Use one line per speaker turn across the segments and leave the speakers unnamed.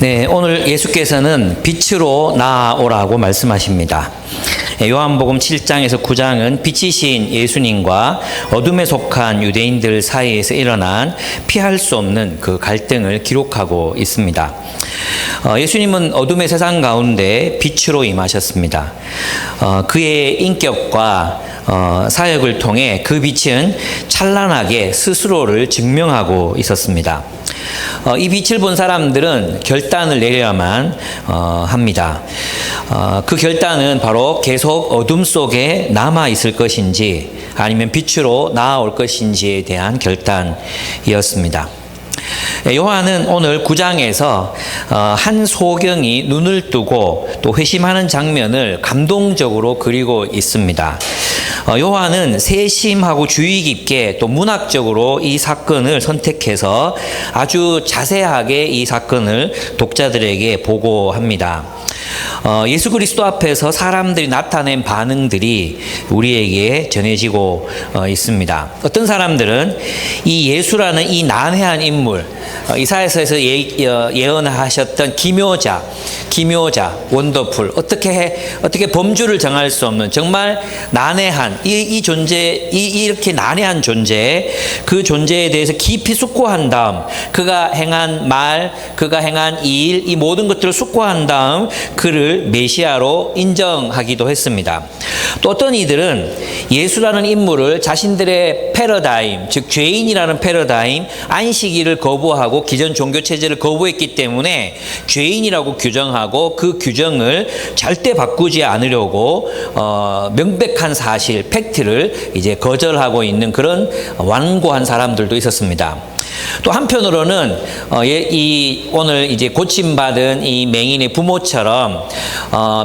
네, 오늘 예수께서는 빛으로 나아오라고 말씀하십니다. 요한복음 7장에서 9장은 빛이신 예수님과 어둠에 속한 유대인들 사이에서 일어난 피할 수 없는 그 갈등을 기록하고 있습니다. 예수님은 어둠의 세상 가운데 빛으로 임하셨습니다. 그의 인격과 사역을 통해 그 빛은 찬란하게 스스로를 증명하고 있었습니다. 이 빛을 본 사람들은 결단을 내려야만 합니다. 그 결단은 바로 계속 어둠 속에 남아 있을 것인지 아니면 빛으로 나아올 것인지에 대한 결단이었습니다. 요한은 오늘 9장에서 한 소경이 눈을 뜨고 또 회심하는 장면을 감동적으로 그리고 있습니다. 요한은 세심하고 주의 깊게 또 문학적으로 이 사건을 선택해서 아주 자세하게 이 사건을 독자들에게 보고합니다. 예수 그리스도 앞에서 사람들이 나타낸 반응들이 우리에게 전해지고 있습니다. 어떤 사람들은 이 예수라는 이 난해한 인물, 이사야서에서 예언하셨던 기묘자, 원더풀, 어떻게 범주를 정할 수 없는 정말 난해한 이 존재, 이렇게 난해한 존재, 그 존재에 대해서 깊이 숙고한 다음, 그가 행한 말, 그가 행한 일, 이 모든 것들을 숙고한 다음 그를 메시아로 인정하기도 했습니다. 또 어떤 이들은 예수라는 인물을 자신들의 패러다임, 즉 죄인이라는 패러다임, 안식일을 거부하고 기존 종교 체제를 거부했기 때문에 죄인이라고 규정하고 그 규정을 절대 바꾸지 않으려고 명백한 사실, 팩트를 이제 거절하고 있는 그런 완고한 사람들도 있었습니다. 또 한편으로는 오늘 이제 고침받은 이 맹인의 부모처럼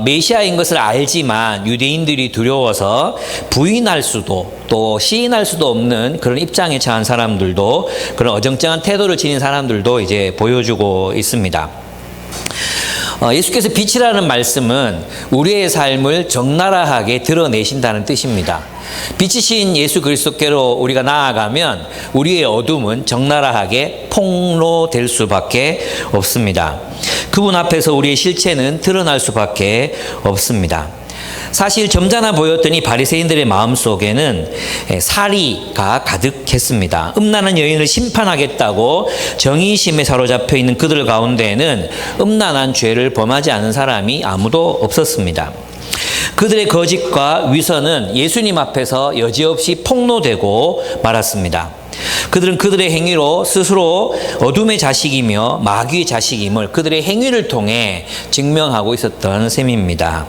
메시아인 것을 알지만 유대인들이 두려워서 부인할 수도 또 시인할 수도 없는 그런 입장에 처한 사람들도, 그런 어정쩡한 태도를 지닌 사람들도 이제 보여주고 있습니다. 예수께서 빛이라는 말씀은 우리의 삶을 적나라하게 드러내신다는 뜻입니다. 빛이신 예수 그리스도께로 우리가 나아가면 우리의 어둠은 적나라하게 폭로될 수밖에 없습니다. 그분 앞에서 우리의 실체는 드러날 수밖에 없습니다. 사실 점잖아 보였던 이 바리새인들의 마음속에는 사리가 가득했습니다. 음란한 여인을 심판하겠다고 정의심에 사로잡혀 있는 그들 가운데에는 음란한 죄를 범하지 않은 사람이 아무도 없었습니다. 그들의 거짓과 위선은 예수님 앞에서 여지없이 폭로되고 말았습니다. 그들은 그들의 행위로 스스로 어둠의 자식이며 마귀의 자식임을 그들의 행위를 통해 증명하고 있었던 셈입니다.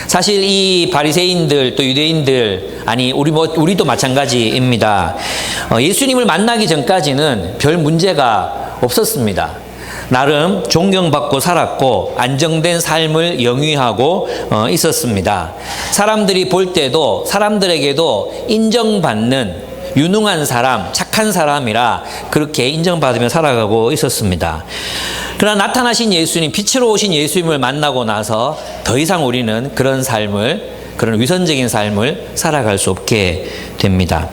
사실 이 바리새인들 또 유대인들, 아니 우리도 마찬가지입니다. 예수님을 만나기 전까지는 별 문제가 없었습니다. 나름 존경받고 살았고 안정된 삶을 영위하고 있었습니다. 사람들이 볼 때도 사람들에게도 인정받는 유능한 사람, 착한 사람이라 그렇게 인정받으며 살아가고 있었습니다. 그러나 나타나신 예수님, 빛으로 오신 예수님을 만나고 나서 더 이상 우리는 그런 삶을, 그런 위선적인 삶을 살아갈 수 없게 됩니다.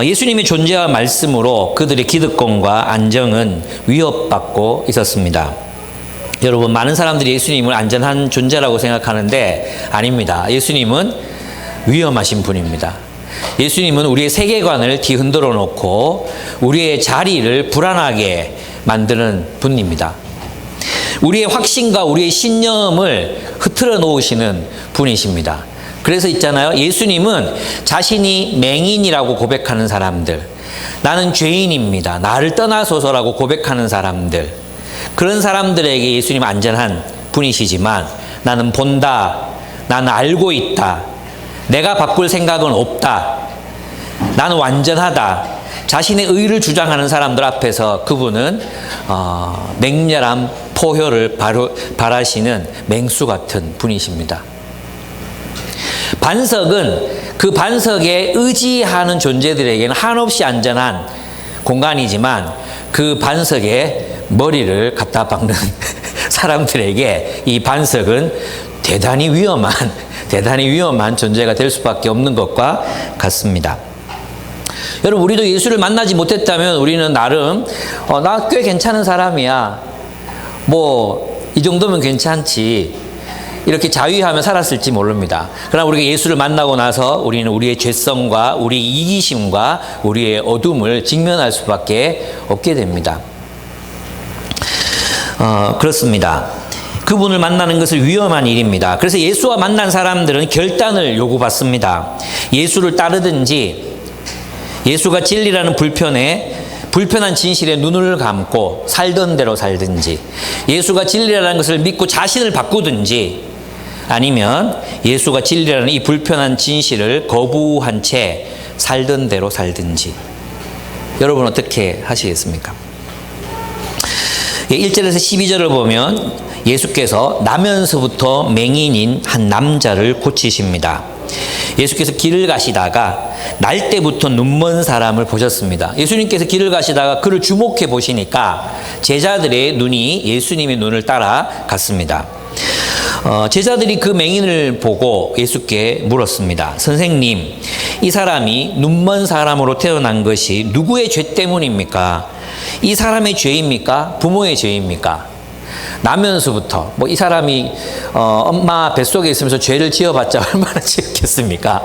예수님의 존재와 말씀으로 그들의 기득권과 안정은 위협받고 있었습니다. 여러분, 많은 사람들이 예수님을 안전한 존재라고 생각하는데 아닙니다. 예수님은 위험하신 분입니다. 예수님은 우리의 세계관을 뒤흔들어 놓고 우리의 자리를 불안하게 만드는 분입니다. 우리의 확신과 우리의 신념을 흐트러 놓으시는 분이십니다. 그래서 있잖아요. 예수님은 자신이 맹인이라고 고백하는 사람들, 나는 죄인입니다, 나를 떠나소서라고 고백하는 사람들, 그런 사람들에게 예수님은 안전한 분이시지만 나는 본다, 나는 알고 있다, 내가 바꿀 생각은 없다, 나는 완전하다, 자신의 의를 주장하는 사람들 앞에서 그분은 맹렬한 포효를 바라시는 맹수 같은 분이십니다. 반석은 그 반석에 의지하는 존재들에게는 한없이 안전한 공간이지만 그 반석에 머리를 갖다 박는 사람들에게 이 반석은 대단히 위험한 존재가 될 수밖에 없는 것과 같습니다. 여러분, 우리도 예수를 만나지 못했다면 우리는 나름 나 꽤 괜찮은 사람이야, 뭐 이 정도면 괜찮지, 이렇게 자위하며 살았을지 모릅니다. 그러나 우리가 예수를 만나고 나서 우리는 우리의 죄성과 우리의 이기심과 우리의 어둠을 직면할 수밖에 없게 됩니다. 그렇습니다. 그분을 만나는 것은 위험한 일입니다. 그래서 예수와 만난 사람들은 결단을 요구받습니다. 예수를 따르든지 예수가 진리라는 불편한 진실에 눈을 감고 살던 대로 살든지, 예수가 진리라는 것을 믿고 자신을 바꾸든지, 아니면 예수가 진리라는 이 불편한 진실을 거부한 채 살던 대로 살든지, 여러분 어떻게 하시겠습니까? 1절에서 12절을 보면 예수께서 나면서부터 맹인인 한 남자를 고치십니다. 예수께서 길을 가시다가 날 때부터 눈먼 사람을 보셨습니다. 예수님께서 길을 가시다가 그를 주목해 보시니까 제자들의 눈이 예수님의 눈을 따라갔습니다. 제자들이 그 맹인을 보고 예수께 물었습니다. 선생님, 이 사람이 눈먼 사람으로 태어난 것이 누구의 죄 때문입니까? 이 사람의 죄입니까? 부모의 죄입니까? 나면서부터 이 사람이 엄마 뱃속에 있으면서 죄를 지어봤자 얼마나 지었겠습니까?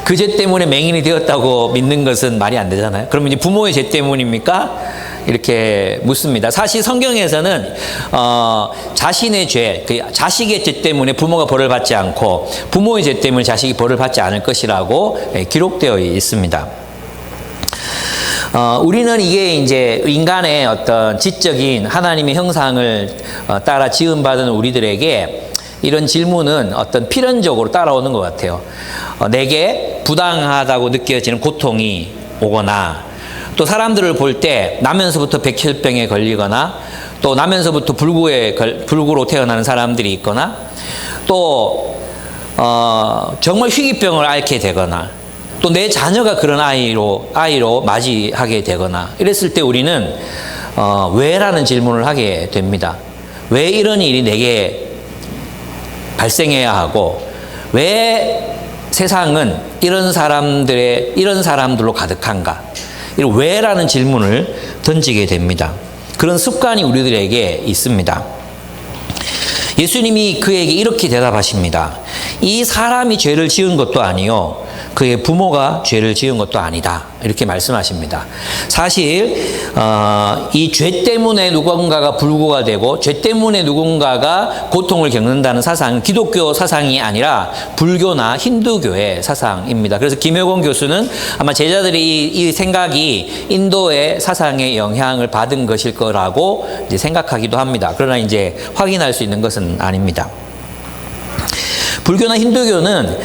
그 죄 때문에 맹인이 되었다고 믿는 것은 말이 안 되잖아요. 그러면 이제 부모의 죄 때문입니까? 이렇게 묻습니다. 사실 성경에서는 자신의 죄, 자식의 죄 때문에 부모가 벌을 받지 않고 부모의 죄 때문에 자식이 벌을 받지 않을 것이라고 기록되어 있습니다. 우리는 이게 이제 인간의 어떤 지적인 하나님의 형상을 따라 지음받은 우리들에게 이런 질문은 어떤 필연적으로 따라오는 것 같아요. 내게 부당하다고 느껴지는 고통이 오거나, 또 사람들을 볼 때 나면서부터 백혈병에 걸리거나, 또 나면서부터 불구로 태어나는 사람들이 있거나, 또 정말 희귀병을 앓게 되거나, 또 내 자녀가 그런 아이로 맞이하게 되거나, 이랬을 때 우리는 왜라는 질문을 하게 됩니다. 왜 이런 일이 내게 발생해야 하고, 왜 세상은 이런 사람들로 가득한가? 이런 왜라는 질문을 던지게 됩니다. 그런 습관이 우리들에게 있습니다. 예수님이 그에게 이렇게 대답하십니다. 이 사람이 죄를 지은 것도 아니요, 그의 부모가 죄를 지은 것도 아니다. 이렇게 말씀하십니다. 사실 이 죄 때문에 누군가가 불구가 되고 죄 때문에 누군가가 고통을 겪는다는 사상은 기독교 사상이 아니라 불교나 힌두교의 사상입니다. 그래서 김효곤 교수는 아마 제자들이 이 생각이 인도의 사상의 영향을 받은 것일 거라고 이제 생각하기도 합니다. 그러나 이제 확인할 수 있는 것은 아닙니다. 불교나 힌두교는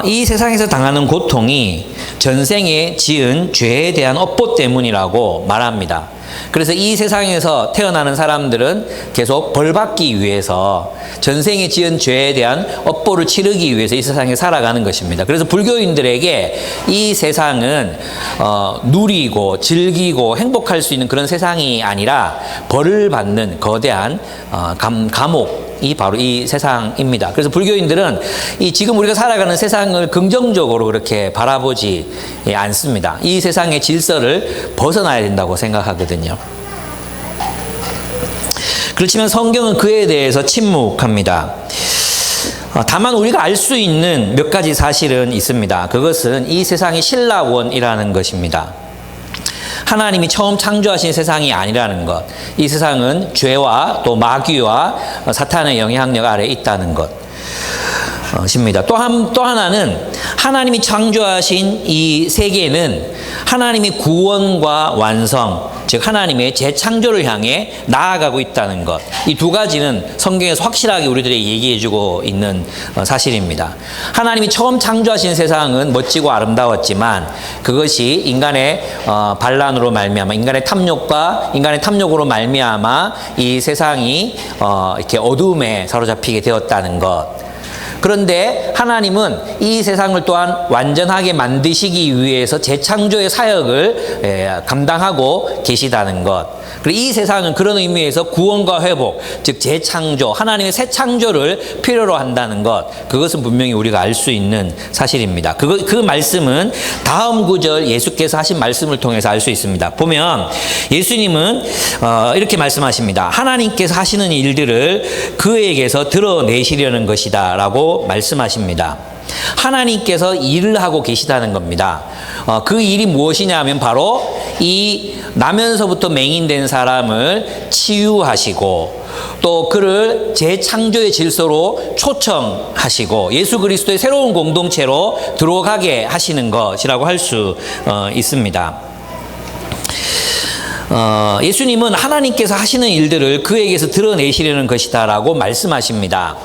이 세상에서 당하는 고통이 전생에 지은 죄에 대한 업보 때문이라고 말합니다. 그래서 이 세상에서 태어나는 사람들은 계속 벌받기 위해서 전생에 지은 죄에 대한 업보를 치르기 위해서 이 세상에 살아가는 것입니다. 그래서 불교인들에게 이 세상은 누리고 즐기고 행복할 수 있는 그런 세상이 아니라 벌을 받는 거대한 감옥이 바로 이 세상입니다. 그래서 불교인들은 지금 우리가 살아가는 세상을 긍정적으로 그렇게 바라보지 않습니다. 이 세상의 질서를 벗어나야 된다고 생각하거든요. 그렇지만 성경은 그에 대해서 침묵합니다. 다만 우리가 알 수 있는 몇 가지 사실은 있습니다. 그것은 이 세상이 신라원이라는 것입니다. 하나님이 처음 창조하신 세상이 아니라는 것, 이 세상은 죄와 또 마귀와 사탄의 영향력 아래에 있다는 것입니다. 또 하나는 하나님이 창조하신 이 세계는 하나님의 구원과 완성, 즉 하나님의 재창조를 향해 나아가고 있다는 것, 이 두 가지는 성경에서 확실하게 우리들에게 얘기해주고 있는 사실입니다. 하나님이 처음 창조하신 세상은 멋지고 아름다웠지만 그것이 인간의 반란으로 말미암아, 인간의 탐욕으로 말미암아 이 세상이 이렇게 어둠에 사로잡히게 되었다는 것. 그런데 하나님은 이 세상을 또한 완전하게 만드시기 위해서 재창조의 사역을 감당하고 계시다는 것. 그리고 이 세상은 그런 의미에서 구원과 회복, 즉 재창조, 하나님의 새 창조를 필요로 한다는 것, 그것은 분명히 우리가 알 수 있는 사실입니다. 그 말씀은 다음 구절 예수께서 하신 말씀을 통해서 알 수 있습니다. 보면 예수님은 이렇게 말씀하십니다. 하나님께서 하시는 일들을 그에게서 드러내시려는 것이다 라고 말씀하십니다. 하나님께서 일을 하고 계시다는 겁니다. 그 일이 무엇이냐면 바로 이 나면서부터 맹인된 사람을 치유하시고 또 그를 재창조의 질서로 초청하시고 예수 그리스도의 새로운 공동체로 들어가게 하시는 것이라고 할 수 있습니다. 예수님은 하나님께서 하시는 일들을 그에게서 드러내시려는 것이다 라고 말씀하십니다.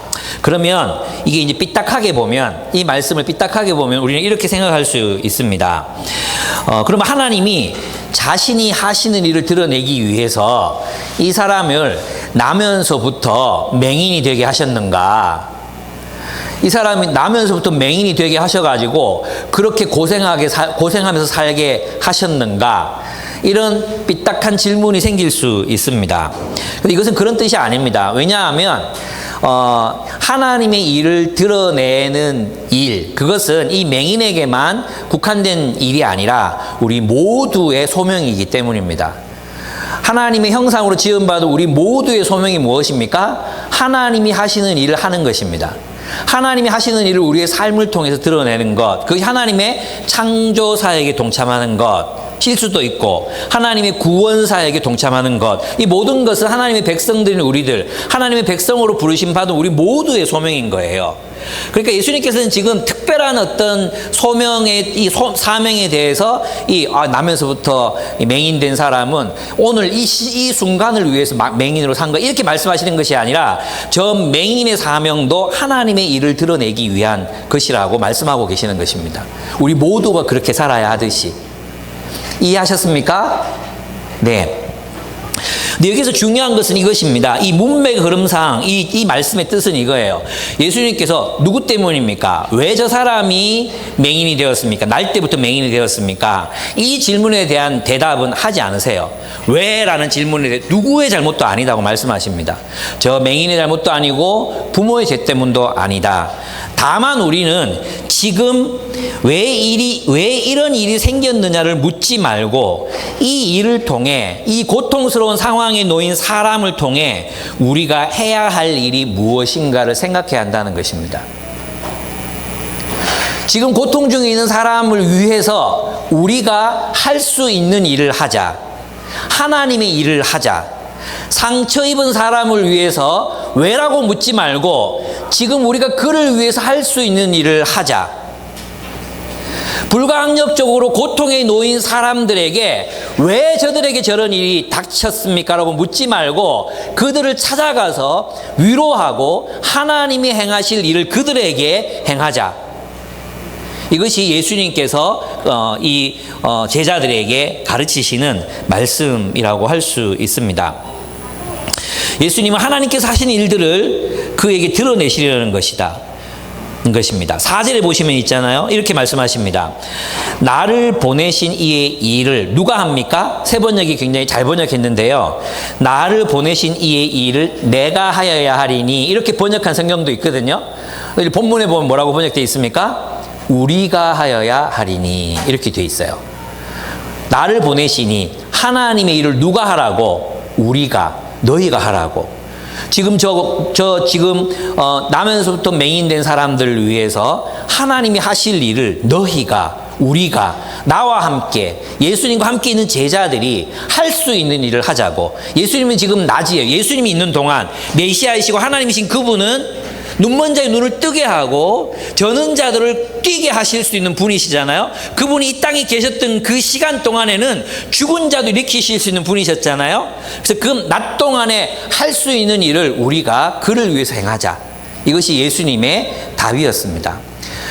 그러면 이게 이제 삐딱하게 보면, 이 말씀을 삐딱하게 보면 우리는 이렇게 생각할 수 있습니다. 그러면 하나님이 자신이 하시는 일을 드러내기 위해서 이 사람을 나면서부터 맹인이 되게 하셨는가? 이 사람이 나면서부터 맹인이 되게 하셔가지고 그렇게 고생하면서 살게 하셨는가? 이런 삐딱한 질문이 생길 수 있습니다. 근데 이것은 그런 뜻이 아닙니다. 왜냐하면 하나님의 일을 드러내는 일, 그것은 이 맹인에게만 국한된 일이 아니라 우리 모두의 소명이기 때문입니다. 하나님의 형상으로 지음받은 우리 모두의 소명이 무엇입니까? 하나님이 하시는 일을 하는 것입니다. 하나님이 하시는 일을 우리의 삶을 통해서 드러내는 것, 그것이 하나님의 창조사역에 동참하는 것, 실수도 있고 하나님의 구원사역에 동참하는 것, 이 모든 것은 하나님의 백성들인 우리들, 하나님의 백성으로 부르심 받은 우리 모두의 소명인 거예요. 그러니까 예수님께서는 지금 특별한 어떤 소명의 사명에 대해서 나면서부터 맹인된 사람은 오늘 이 순간을 위해서 맹인으로 산 거, 이렇게 말씀하시는 것이 아니라 저 맹인의 사명도 하나님의 일을 드러내기 위한 것이라고 말씀하고 계시는 것입니다. 우리 모두가 그렇게 살아야 하듯이. 이해하셨습니까? 네. 근데 여기서 중요한 것은 이것입니다. 이 문맥 흐름상 이 말씀의 뜻은 이거예요. 예수님께서 누구 때문입니까? 왜 저 사람이 맹인이 되었습니까? 날 때부터 맹인이 되었습니까? 이 질문에 대한 대답은 하지 않으세요. 왜? 라는 질문에 대해 누구의 잘못도 아니다고 말씀하십니다. 저 맹인의 잘못도 아니고 부모의 죄 때문도 아니다. 다만 우리는 지금 왜 이런 일이 생겼느냐를 묻지 말고 이 일을 통해, 이 고통스러운 상황에 놓인 사람을 통해 우리가 해야 할 일이 무엇인가를 생각해야 한다는 것입니다. 지금 고통 중에 있는 사람을 위해서 우리가 할 수 있는 일을 하자. 하나님의 일을 하자. 상처 입은 사람을 위해서 왜라고 묻지 말고 지금 우리가 그를 위해서 할 수 있는 일을 하자. 불가항력적으로 고통에 놓인 사람들에게 왜 저들에게 저런 일이 닥쳤습니까? 라고 묻지 말고 그들을 찾아가서 위로하고 하나님이 행하실 일을 그들에게 행하자. 이것이 예수님께서 제자들에게 가르치시는 말씀이라고 할 수 있습니다. 예수님은 하나님께서 하신 일들을 그에게 드러내시려는 것입니다. 4절에 보시면 있잖아요. 이렇게 말씀하십니다. 나를 보내신 이의 일을 누가 합니까? 새 번역이 굉장히 잘 번역했는데요. 나를 보내신 이의 일을 내가 하여야 하리니, 이렇게 번역한 성경도 있거든요. 본문에 보면 뭐라고 번역되어 있습니까? 우리가 하여야 하리니, 이렇게 되어 있어요. 나를 보내시니, 하나님의 일을 누가 하라고? 너희가 하라고. 지금 나면서부터 맹인된 사람들을 위해서 하나님이 하실 일을 우리가 나와 함께, 예수님과 함께 있는 제자들이 할 수 있는 일을 하자고. 예수님은 지금 낮이에요. 예수님이 있는 동안 메시아이시고 하나님이신 그분은 눈먼 자의 눈을 뜨게 하고 저는 자들을 뛰게 하실 수 있는 분이시잖아요. 그분이 이 땅에 계셨던 그 시간 동안에는 죽은 자도 일으키실 수 있는 분이셨잖아요. 그래서 그 낮 동안에 할 수 있는 일을 우리가 그를 위해서 행하자. 이것이 예수님의 답이었습니다.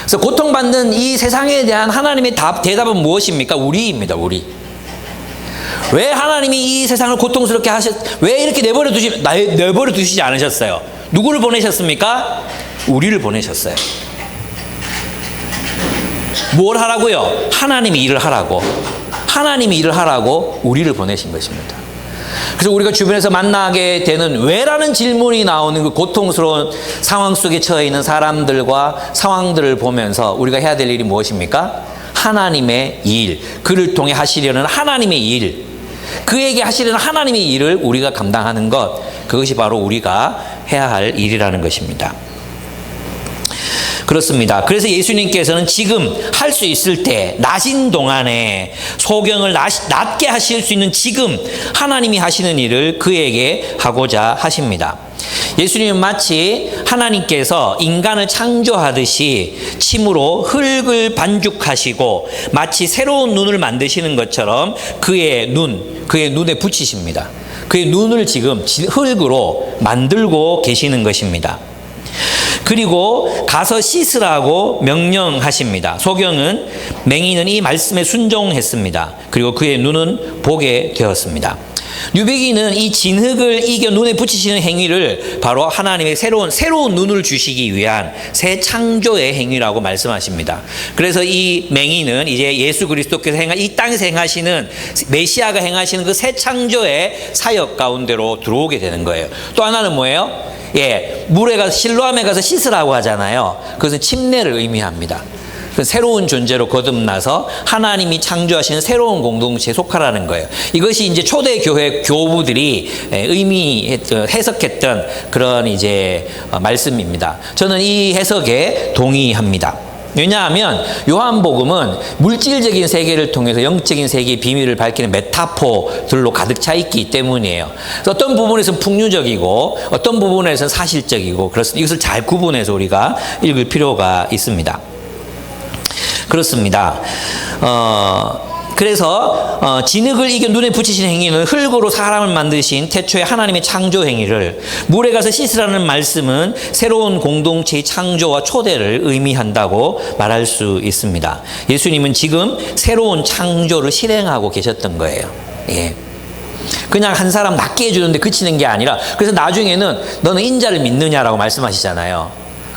그래서 고통받는 이 세상에 대한 하나님의 대답은 무엇입니까? 우리입니다. 우리. 왜 하나님이 이 세상을 고통스럽게 왜 이렇게 내버려 두시지 않으셨어요? 누구를 보내셨습니까? 우리를 보내셨어요. 뭘 하라고요? 하나님이 일을 하라고. 하나님이 일을 하라고 우리를 보내신 것입니다. 그래서 우리가 주변에서 만나게 되는 왜라는 질문이 나오는 그 고통스러운 상황 속에 처해 있는 사람들과 상황들을 보면서 우리가 해야 될 일이 무엇입니까? 하나님의 일, 그를 통해 하시려는 하나님의 일, 그에게 하시려는 하나님의 일을 우리가 감당하는 것, 그것이 바로 우리가 해야 할 일이라는 것입니다. 그렇습니다. 그래서 예수님께서는 지금 할 수 있을 때, 낮인 동안에 소경을 낫게 하실 수 있는 지금 하나님이 하시는 일을 그에게 하고자 하십니다. 예수님은 마치 하나님께서 인간을 창조하듯이 침으로 흙을 반죽하시고 마치 새로운 눈을 만드시는 것처럼 그의 눈에 붙이십니다. 그의 눈을 지금 흙으로 만들고 계시는 것입니다. 그리고 가서 씻으라고 명령하십니다. 소경은 맹인은 이 말씀에 순종했습니다. 그리고 그의 눈은 보게 되었습니다. 유배기는 이 진흙을 이겨 눈에 붙이시는 행위를 바로 하나님의 새로운 눈을 주시기 위한 새 창조의 행위라고 말씀하십니다. 그래서 이 맹인은 이제 예수 그리스도께서 이 땅에서 행하시는 메시아가 행하시는 그 새 창조의 사역 가운데로 들어오게 되는 거예요. 또 하나는 뭐예요? 물에 가서 실로암에 가서 씻으라고 하잖아요. 그것은 침례를 의미합니다. 새로운 존재로 거듭나서 하나님이 창조하시는 새로운 공동체에 속하라는 거예요. 이것이 이제 초대 교회 교부들이 해석했던 그런 이제 말씀입니다. 저는 이 해석에 동의합니다. 왜냐하면 요한복음은 물질적인 세계를 통해서 영적인 세계의 비밀을 밝히는 메타포들로 가득 차 있기 때문이에요. 어떤 부분에서는 풍류적이고 어떤 부분에서는 사실적이고 그렇습니다. 이것을 잘 구분해서 우리가 읽을 필요가 있습니다. 그렇습니다. 그래서 진흙을 이겨 눈에 붙이신 행위는 흙으로 사람을 만드신 태초의 하나님의 창조 행위를, 물에 가서 씻으라는 말씀은 새로운 공동체의 창조와 초대를 의미한다고 말할 수 있습니다. 예수님은 지금 새로운 창조를 실행하고 계셨던 거예요. 그냥 한 사람 낫게 해주는데 그치는 게 아니라, 그래서 나중에는 너는 인자를 믿느냐라고 말씀하시잖아요.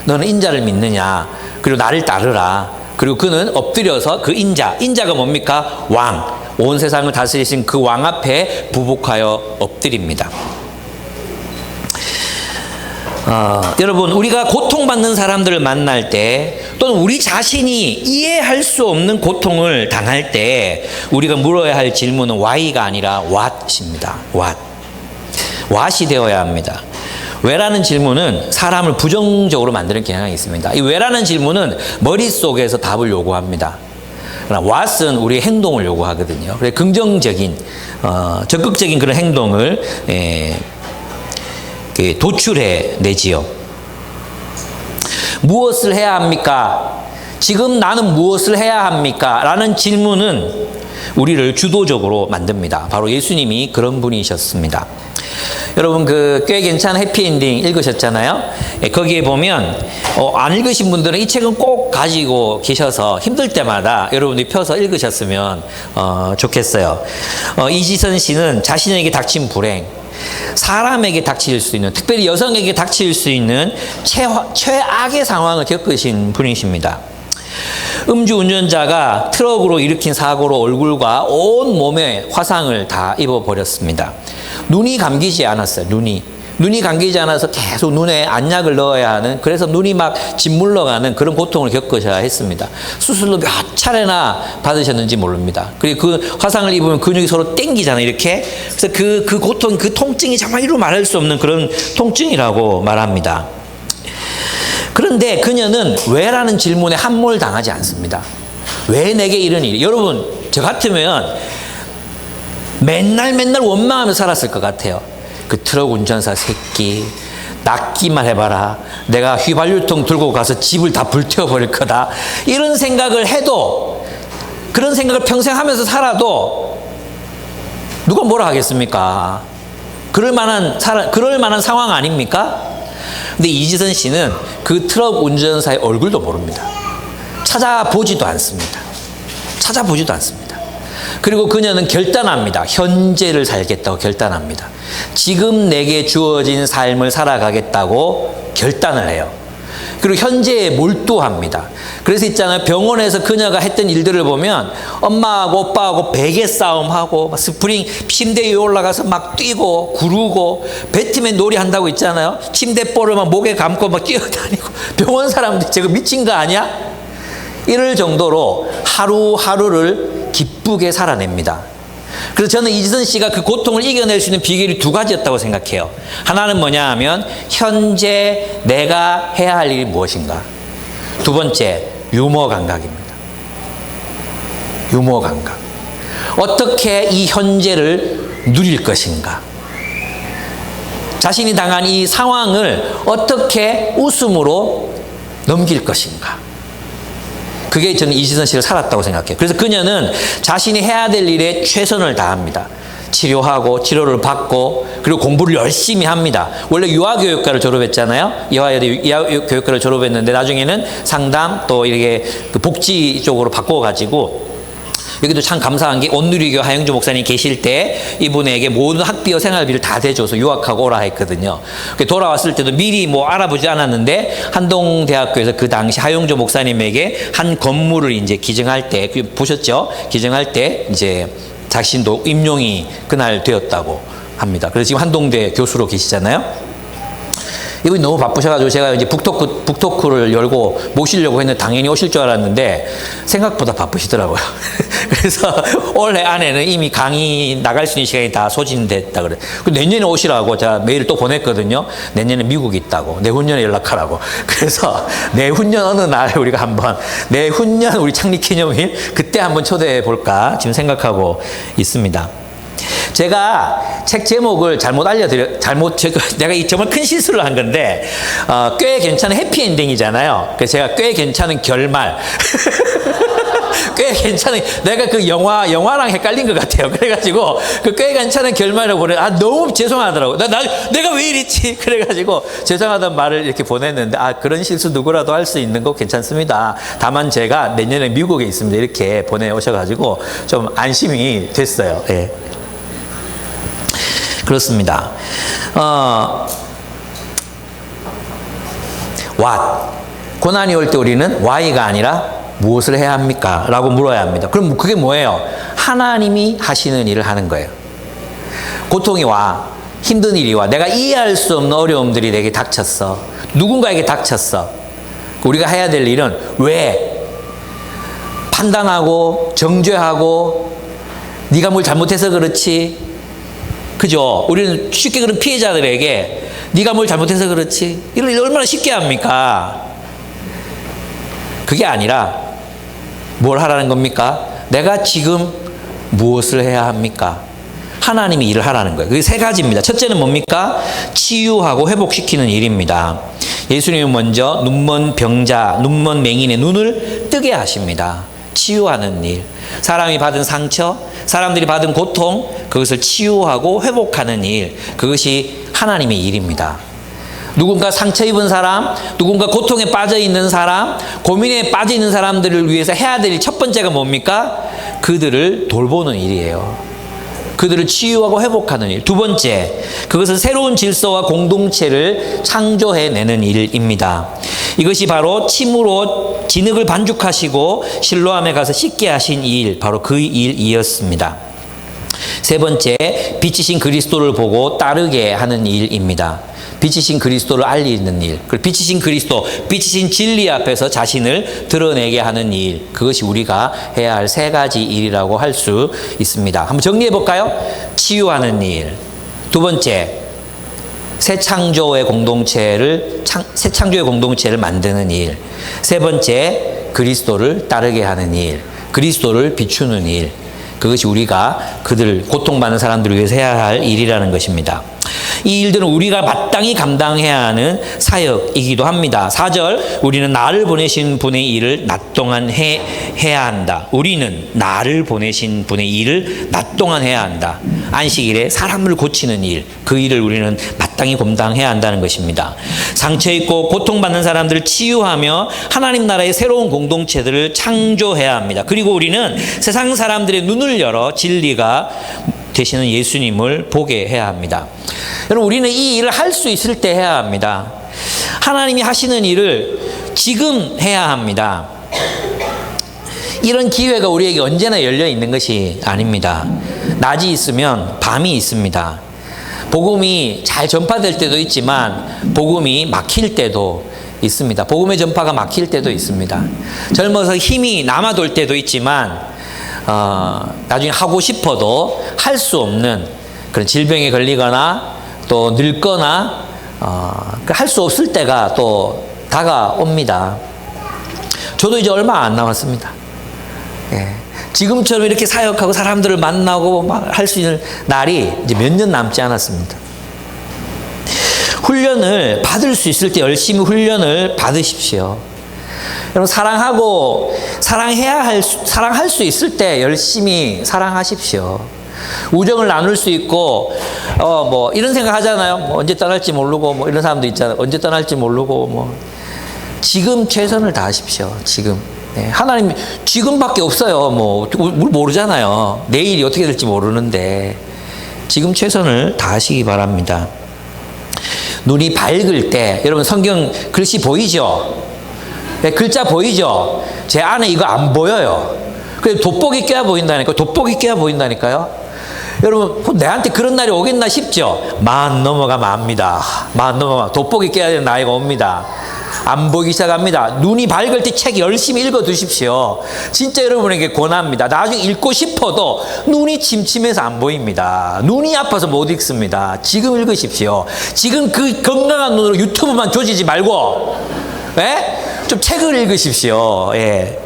너는 인자를 믿느냐, 그리고 나를 따르라. 그리고 그는 엎드려서 그 인자가 뭡니까? 왕, 온 세상을 다스리신 그 왕 앞에 부복하여 엎드립니다. 여러분, 우리가 고통받는 사람들을 만날 때, 또는 우리 자신이 이해할 수 없는 고통을 당할 때 우리가 물어야 할 질문은 why가 아니라 what입니다. what이 되어야 합니다. 왜라는 질문은 사람을 부정적으로 만드는 경향이 있습니다. 이 왜라는 질문은 머릿속에서 답을 요구합니다. 그러나 what은 우리의 행동을 요구하거든요. 그래서 긍정적인, 적극적인 그런 행동을 도출해 내지요. 무엇을 해야 합니까? 지금 나는 무엇을 해야 합니까? 라는 질문은 우리를 주도적으로 만듭니다. 바로 예수님이 그런 분이셨습니다. 여러분, 꽤 괜찮은 해피엔딩 읽으셨잖아요. 거기에 보면 안 읽으신 분들은 이 책은 꼭 가지고 계셔서 힘들 때마다 여러분들이 펴서 읽으셨으면 좋겠어요. 이지선 씨는 자신에게 닥친 불행, 사람에게 닥칠 수 있는, 특별히 여성에게 닥칠 수 있는 최악의 상황을 겪으신 분이십니다. 음주운전자가 트럭으로 일으킨 사고로 얼굴과 온 몸에 화상을 다 입어버렸습니다. 눈이 감기지 않았어요. 눈이 감기지 않아서 계속 눈에 안약을 넣어야 하는, 그래서 눈이 막 짓물러가는 그런 고통을 겪으셔야 했습니다. 수술로 몇 차례나 받으셨는지 모릅니다. 그리고 그 화상을 입으면 근육이 서로 땡기잖아요, 이렇게. 그래서 그 고통, 그 통증이 정말 이루 말할 수 없는 그런 통증이라고 말합니다. 그런데 그녀는 왜라는 질문에 함몰당하지 않습니다. 왜 내게 이런 일이? 여러분, 저 같으면 맨날 원망하며 살았을 것 같아요. 그 트럭 운전사 새끼, 낫기만 해봐라. 내가 휘발유통 들고 가서 집을 다 불태워버릴 거다. 이런 생각을 해도, 그런 생각을 평생 하면서 살아도 누가 뭐라 하겠습니까? 그럴 만한 상황 아닙니까? 근데 이지선 씨는 그 트럭 운전사의 얼굴도 모릅니다. 찾아보지도 않습니다. 그리고 그녀는 결단합니다. 현재를 살겠다고 결단합니다. 지금 내게 주어진 삶을 살아가겠다고 결단을 해요. 그리고 현재에 몰두합니다. 그래서 있잖아요. 병원에서 그녀가 했던 일들을 보면 엄마하고 오빠하고 베개 싸움하고 스프링 침대 위에 올라가서 막 뛰고 구르고 배트맨 놀이 한다고 있잖아요. 침대볼을 막 목에 감고 막 뛰어다니고 병원 사람들 저거 미친 거 아니야? 이럴 정도로 하루하루를 기쁘게 살아냅니다. 그래서 저는 이지선 씨가 그 고통을 이겨낼 수 있는 비결이 두 가지였다고 생각해요. 하나는 뭐냐 하면 현재 내가 해야 할 일이 무엇인가. 두 번째, 유머 감각입니다. 유머 감각. 어떻게 이 현재를 누릴 것인가. 자신이 당한 이 상황을 어떻게 웃음으로 넘길 것인가. 그게 저는 이지선 씨를 살았다고 생각해요. 그래서 그녀는 자신이 해야 될 일에 최선을 다합니다. 치료하고 치료를 받고 그리고 공부를 열심히 합니다. 원래 유아교육과를 졸업했잖아요. 유아교육과를 졸업했는데 나중에는 상담 또 이렇게 그 복지 쪽으로 바꿔가지고 여기도 참 감사한 게 온누리교 하영주 목사님 계실 때 이분에게 모든 학비와 생활비를 다 대줘서 유학하고 오라 했거든요. 돌아왔을 때도 미리 뭐 알아보지 않았는데 한동대학교에서 그 당시 하영주 목사님에게 한 건물을 이제 기증할 때 보셨죠? 기증할 때 이제 자신도 임용이 그날 되었다고 합니다. 그래서 지금 한동대 교수로 계시잖아요. 이분이 너무 바쁘셔가지고 제가 이제 북토크를 열고 모시려고 했는데 당연히 오실 줄 알았는데 생각보다 바쁘시더라고요. 그래서 올해 안에는 이미 강의 나갈 수 있는 시간이 다 소진됐다 그래. 내년에 오시라고 제가 메일을 또 보냈거든요. 내년에 미국에 있다고. 내후년에 연락하라고. 그래서 내후년 어느 날 우리가 한번 내후년 우리 창립 기념일 그때 한번 초대해 볼까 지금 생각하고 있습니다. 제가 책 제목을 내가 정말 큰 실수를 한 건데, 꽤 괜찮은 해피엔딩이잖아요. 그래서 제가 꽤 괜찮은 결말. 꽤 괜찮은, 내가 그 영화랑 헷갈린 것 같아요. 그래가지고, 그 꽤 괜찮은 결말을 너무 죄송하더라고. 내가 왜 이랬지? 그래가지고, 죄송하다는 말을 이렇게 보냈는데, 그런 실수 누구라도 할 수 있는 거 괜찮습니다. 다만 제가 내년에 미국에 있습니다. 이렇게 보내오셔가지고, 좀 안심이 됐어요. 예. 그렇습니다. What? 고난이 올 때 우리는 why가 아니라 무엇을 해야 합니까? 라고 물어야 합니다. 그럼 그게 뭐예요? 하나님이 하시는 일을 하는 거예요. 고통이 와. 힘든 일이 와. 내가 이해할 수 없는 어려움들이 내게 닥쳤어. 누군가에게 닥쳤어. 우리가 해야 될 일은 왜? 판단하고 정죄하고 네가 뭘 잘못해서 그렇지. 그죠? 우리는 쉽게 그런 피해자들에게 네가 뭘 잘못해서 그렇지. 이걸 얼마나 쉽게 합니까? 그게 아니라 뭘 하라는 겁니까? 내가 지금 무엇을 해야 합니까? 하나님이 일을 하라는 거예요. 그게 세 가지입니다. 첫째는 뭡니까? 치유하고 회복시키는 일입니다. 예수님은 먼저 눈먼 병자, 눈먼 맹인의 눈을 뜨게 하십니다. 치유하는 일. 사람이 받은 상처, 사람들이 받은 고통, 그것을 치유하고 회복하는 일. 그것이 하나님의 일입니다. 누군가 상처 입은 사람, 누군가 고통에 빠져 있는 사람, 고민에 빠져 있는 사람들을 위해서 해야 될 첫 번째가 뭡니까? 그들을 돌보는 일이에요. 그들을 치유하고 회복하는 일. 두 번째, 그것은 새로운 질서와 공동체를 창조해내는 일입니다. 이것이 바로 침으로 진흙을 반죽하시고 실로암에 가서 씻게 하신 일, 바로 그 일이었습니다. 세 번째, 빛이신 그리스도를 보고 따르게 하는 일입니다. 빛이신 그리스도를 알리는 일, 그리고 빛이신 그리스도, 빛이신 진리 앞에서 자신을 드러내게 하는 일, 그것이 우리가 해야 할 세 가지 일이라고 할 수 있습니다. 한번 정리해 볼까요? 치유하는 일, 두 번째, 새 창조의 공동체를 만드는 일, 세 번째, 그리스도를 따르게 하는 일, 그리스도를 비추는 일, 그것이 우리가 그들 고통받는 사람들을 위해서 해야 할 일이라는 것입니다. 이 일들은 우리가 마땅히 감당해야 하는 사역이기도 합니다. 4절, 우리는 나를 보내신 분의 일을 낮 동안 해야 한다. 우리는 나를 보내신 분의 일을 낮 동안 해야 한다. 안식일에 사람을 고치는 일, 그 일을 우리는 마땅히 감당해야 한다는 것입니다. 상처 있고 고통받는 사람들을 치유하며 하나님 나라의 새로운 공동체들을 창조해야 합니다. 그리고 우리는 세상 사람들의 눈을 열어 진리가 되시는 예수님을 보게 해야 합니다. 여러분, 우리는 이 일을 할 수 있을 때 해야 합니다. 하나님이 하시는 일을 지금 해야 합니다. 이런 기회가 우리에게 언제나 열려 있는 것이 아닙니다. 낮이 있으면 밤이 있습니다. 복음이 잘 전파될 때도 있지만 복음이 막힐 때도 있습니다. 복음의 전파가 막힐 때도 있습니다. 젊어서 힘이 남아돌 때도 있지만 나중에 하고 싶어도 할 수 없는 그런 질병에 걸리거나 또 늙거나 할 수 없을 때가 또 다가옵니다. 저도 이제 얼마 안 남았습니다. 예. 지금처럼 이렇게 사역하고 사람들을 만나고 막 할 수 있는 날이 이제 몇 년 남지 않았습니다. 훈련을 받을 수 있을 때 열심히 훈련을 받으십시오. 여러분, 사랑할 수 있을 때 열심히 사랑하십시오. 우정을 나눌 수 있고, 이런 생각 하잖아요. 언제 떠날지 모르고, 이런 사람도 있잖아요. 언제 떠날지 모르고, 지금 최선을 다하십시오. 지금. 네, 하나님, 지금밖에 없어요. 모르잖아요. 내일이 어떻게 될지 모르는데, 지금 최선을 다하시기 바랍니다. 눈이 밝을 때, 여러분, 성경 글씨 보이죠? 네, 글자 보이죠? 제 안에 이거 안 보여요. 그래서 돋보기 껴야 보인다니까요. 여러분, 내한테 그런 날이 오겠나 싶죠? 만 넘어가면 압니다. 돋보기 껴야 되는 나이가 옵니다. 안 보이기 시작합니다. 눈이 밝을 때 책 열심히 읽어 두십시오. 진짜 여러분에게 권합니다. 나중에 읽고 싶어도 눈이 침침해서 안 보입니다. 눈이 아파서 못 읽습니다. 지금 읽으십시오. 지금 그 건강한 눈으로 유튜브만 조지지 말고, 예? 좀 책을 읽으십시오. 예.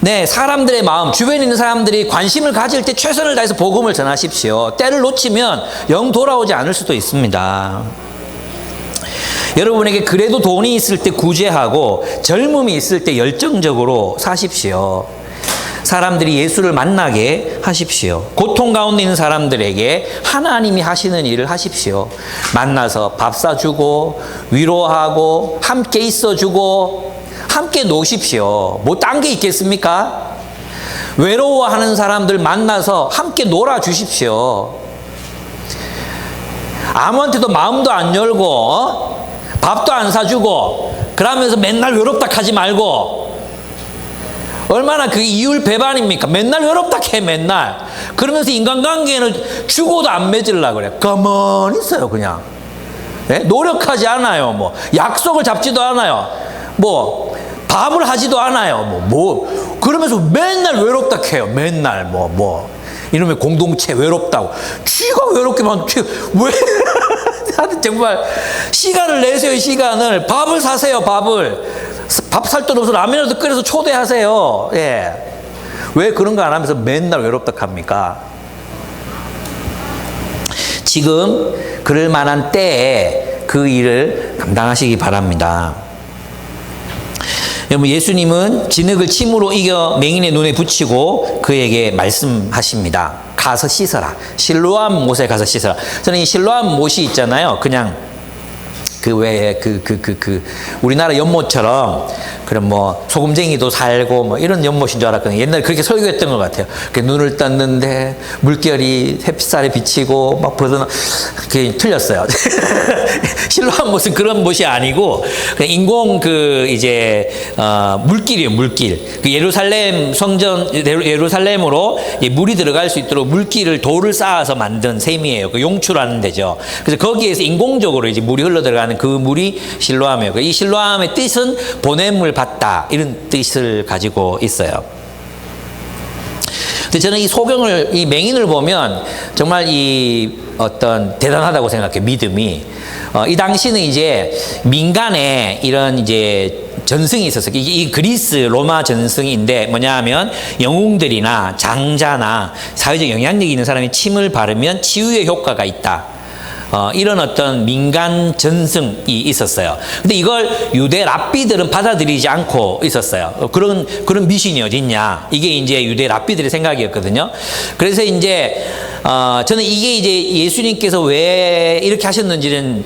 네, 사람들의 마음, 주변에 있는 사람들이 관심을 가질 때 최선을 다해서 복음을 전하십시오. 때를 놓치면 영 돌아오지 않을 수도 있습니다. 여러분에게 그래도 돈이 있을 때 구제하고 젊음이 있을 때 열정적으로 사십시오. 사람들이 예수를 만나게 하십시오. 고통 가운데 있는 사람들에게 하나님이 하시는 일을 하십시오. 만나서 밥 사주고 위로하고 함께 있어주고 함께 노십시오. 뭐 딴 게 있겠습니까? 외로워하는 사람들 만나서 함께 놀아주십시오. 아무한테도 마음도 안 열고 밥도 안 사주고 그러면서 맨날 외롭다 하지 말고, 얼마나 그게 이율 배반입니까? 맨날 외롭다 해, 맨날. 그러면서 인간관계는 죽어도 안 맺으려고 그래. 가만히 있어요, 그냥. 네? 노력하지 않아요. 약속을 잡지도 않아요. 밥을 하지도 않아요. 그러면서 맨날 외롭다 해요. 맨날 이놈의 공동체 외롭다고. 쥐가 외롭게만, 왜? 정말 시간을 내세요. 시간을. 밥을 사세요. 밥 살 돈 없어 라면이라도 끓여서 초대하세요. 예. 왜 그런 거 안 하면서 맨날 외롭다 합니까? 지금 그럴 만한 때에 그 일을 감당하시기 바랍니다. 여러분, 예수님은 진흙을 침으로 이겨 맹인의 눈에 붙이고 그에게 말씀하십니다. 가서 씻어라. 실로암 못에 가서 씻어라. 저는 이 실로암 못이 있잖아요. 그냥 우리나라 연못처럼 그런 소금쟁이도 살고 이런 연못인 줄 알았거든요. 옛날에 그렇게 설교했던 것 같아요. 눈을 떴는데 물결이 햇살에 비치고 그게 틀렸어요. 실로암 못은 그런 못이 아니고 인공 물길이에요. 물길. 예루살렘 성전 예루살렘으로 물이 들어갈 수 있도록 물길을 돌을 쌓아서 만든 셈이에요. 용추라는 데죠. 그래서 거기에서 인공적으로 이제 물이 흘러 들어가는 그 물이 실로암이에요. 이 실로암의 뜻은 보냄을 받다, 이런 뜻을 가지고 있어요. 근데 저는 이 맹인을 보면 정말 어떤 대단하다고 생각해요. 믿음이. 이 당시는 이제 민간에 이런 전승이 있었어요. 이 그리스 로마 전승인데 뭐냐 하면 영웅들이나 장자나 사회적 영향력이 있는 사람이 침을 바르면 치유의 효과가 있다. 이런 어떤 민간 전승이 있었어요. 근데 이걸 유대 랍비들은 받아들이지 않고 있었어요. 그런 미신이 어딨냐. 이게 이제 유대 랍비들의 생각이었거든요. 그래서 저는 이게 예수님께서 왜 이렇게 하셨는지는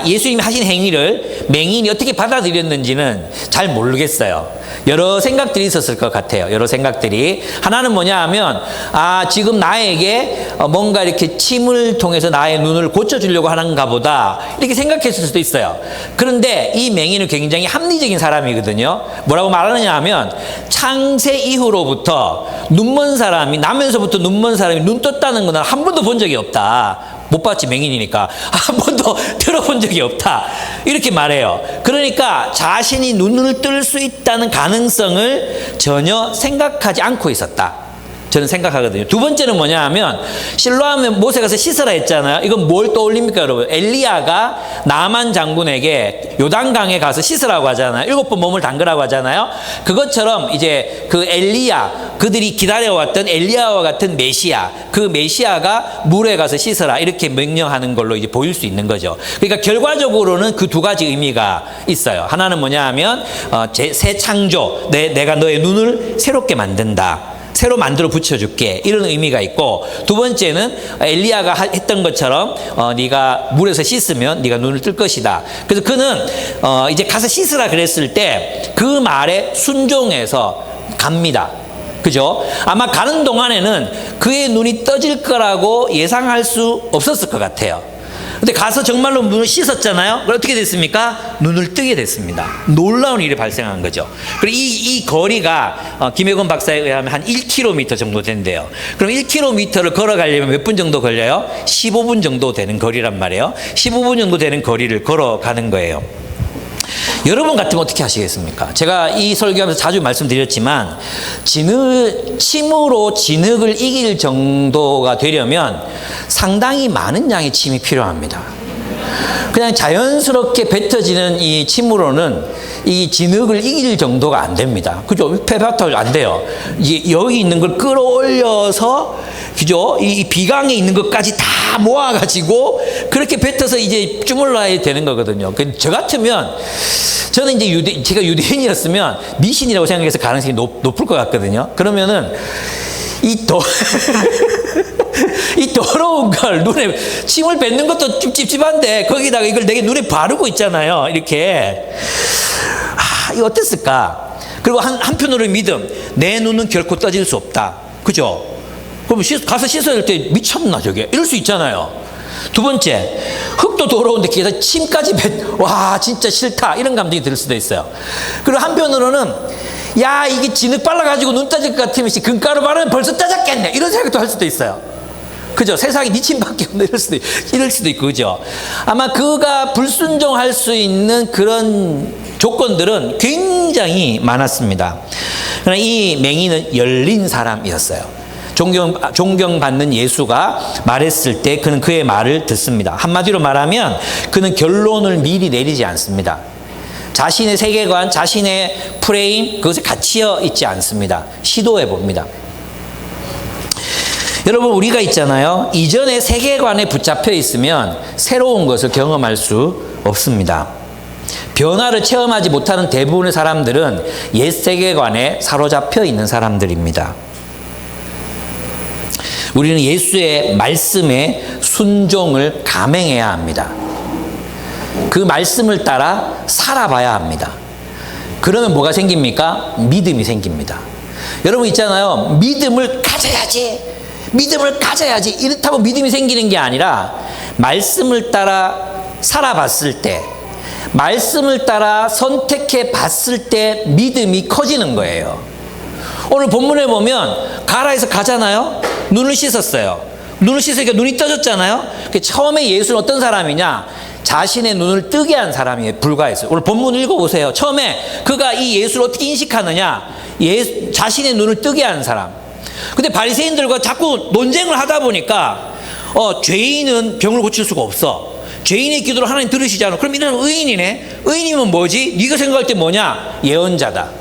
예수님이 하신 행위를 맹인이 어떻게 받아들였는지는 잘 모르겠어요. 여러 생각들이 있었을 것 같아요. 여러 생각들이. 하나는 뭐냐 하면, 지금 나에게 뭔가 이렇게 침을 통해서 나의 눈을 고쳐주려고 하는가 보다. 이렇게 생각했을 수도 있어요. 그런데 이 맹인은 굉장히 합리적인 사람이거든요. 뭐라고 말하느냐 하면, 창세 이후로부터 눈먼 사람이, 나면서부터 눈먼 사람이 눈 떴다는 건 한 번도 본 적이 없다. 못 봤지, 맹인이니까. 한 번도 들어본 적이 없다. 이렇게 말해요. 그러니까 자신이 눈을 뜰 수 있다는 가능성을 전혀 생각하지 않고 있었다. 저는 생각하거든요. 두 번째는 뭐냐 하면, 실로암에 모세 가서 씻으라 했잖아요. 이건 뭘 떠올립니까, 여러분? 엘리야가 나만 장군에게 요단강에 가서 씻으라고 하잖아요. 7번 몸을 담그라고 하잖아요. 그것처럼 이제 그 엘리야, 그들이 기다려왔던 엘리야와 같은 메시아, 그 메시아가 물에 가서 씻으라 이렇게 명령하는 걸로 이제 보일 수 있는 거죠. 그러니까 결과적으로는 그 두 가지 의미가 있어요. 하나는 뭐냐 하면, 새 창조, 내가 너의 눈을 새롭게 만든다. 새로 만들어 붙여줄게, 이런 의미가 있고, 두 번째는 엘리야가 했던 것처럼 네가 물에서 씻으면 네가 눈을 뜰 것이다. 그래서 그는 이제 가서 씻으라 그랬을 때 그 말에 순종해서 갑니다. 그죠? 아마 가는 동안에는 그의 눈이 떠질 거라고 예상할 수 없었을 것 같아요. 근데 가서 정말로 눈을 씻었잖아요. 그럼 어떻게 됐습니까? 눈을 뜨게 됐습니다. 놀라운 일이 발생한 거죠. 그리고 이 거리가 김혜건 박사에 의하면 한 1km 정도 된대요. 그럼 1km를 걸어가려면 몇 분 정도 걸려요? 15분 정도 되는 거리란 말이에요. 15분 정도 되는 거리를 걸어가는 거예요. 여러분 같으면 어떻게 하시겠습니까? 제가 이 설교하면서 자주 말씀드렸지만, 침으로 진흙을 이길 정도가 되려면 상당히 많은 양의 침이 필요합니다. 그냥 자연스럽게 뱉어지는 이 침으로는 이 진흙을 이길 정도가 안 됩니다. 그죠? 페바터 안 돼요. 여기 있는 걸 끌어올려서, 그죠? 이 비강에 있는 것까지 다 모아가지고 그렇게 뱉어서 이제 주물러야 되는 거거든요. 저 같으면, 저는 이제 제가 유대인이었으면 미신이라고 생각해서 가능성이 높을 것 같거든요. 그러면은 이 더러운 걸 눈에, 침을 뱉는 것도 좀 찝찝한데 거기다가 이걸 내게 눈에 바르고 있잖아요. 이렇게. 이거 어땠을까? 그리고 한편으로 믿음. 내 눈은 결코 떠질 수 없다. 그죠? 그럼 가서 씻어야 될 때 미쳤나 저게? 이럴 수 있잖아요. 두 번째, 흙도 더러운데 거기다 침까지 와, 진짜 싫다. 이런 감정이 들 수도 있어요. 그리고 한편으로는, 야, 이게 진흙 발라가지고 눈 떠질 것 같으면 금가루 바르면 벌써 떠졌겠네. 이런 생각도 할 수도 있어요. 그죠? 세상에 네 침밖에 없네. 이럴 수도 있고, 그죠? 아마 그가 불순종할 수 있는 그런 조건들은 굉장히 많았습니다. 그러나 이 맹인은 열린 사람이었어요. 존경받는 예수가 말했을 때 그는 그의 말을 듣습니다. 한마디로 말하면 그는 결론을 미리 내리지 않습니다. 자신의 세계관, 자신의 프레임, 그것에 갇혀 있지 않습니다. 시도해 봅니다. 여러분, 우리가 있잖아요. 이전의 세계관에 붙잡혀 있으면 새로운 것을 경험할 수 없습니다. 변화를 체험하지 못하는 대부분의 사람들은 옛 세계관에 사로잡혀 있는 사람들입니다. 우리는 예수의 말씀에 순종을 감행해야 합니다. 그 말씀을 따라 살아봐야 합니다. 그러면 뭐가 생깁니까? 믿음이 생깁니다. 여러분 있잖아요. 믿음을 가져야지. 믿음을 가져야지. 이렇다고 믿음이 생기는 게 아니라, 말씀을 따라 살아봤을 때, 말씀을 따라 선택해 봤을 때 믿음이 커지는 거예요. 오늘 본문에 보면 가라 해서 가잖아요. 눈을 씻었어요. 눈을 씻으니까 눈이 떠졌잖아요. 처음에 예수는 어떤 사람이냐? 자신의 눈을 뜨게 한 사람이 불과했어요. 오늘 본문 읽어보세요. 처음에 그가 이 예수를 어떻게 인식하느냐? 자신의 눈을 뜨게 한 사람. 근데 바리새인들과 자꾸 논쟁을 하다 보니까 죄인은 병을 고칠 수가 없어. 죄인의 기도를 하나님 들으시지 않아. 그럼 이는 의인이네. 의인이면 뭐지? 네가 생각할 때 뭐냐? 예언자다.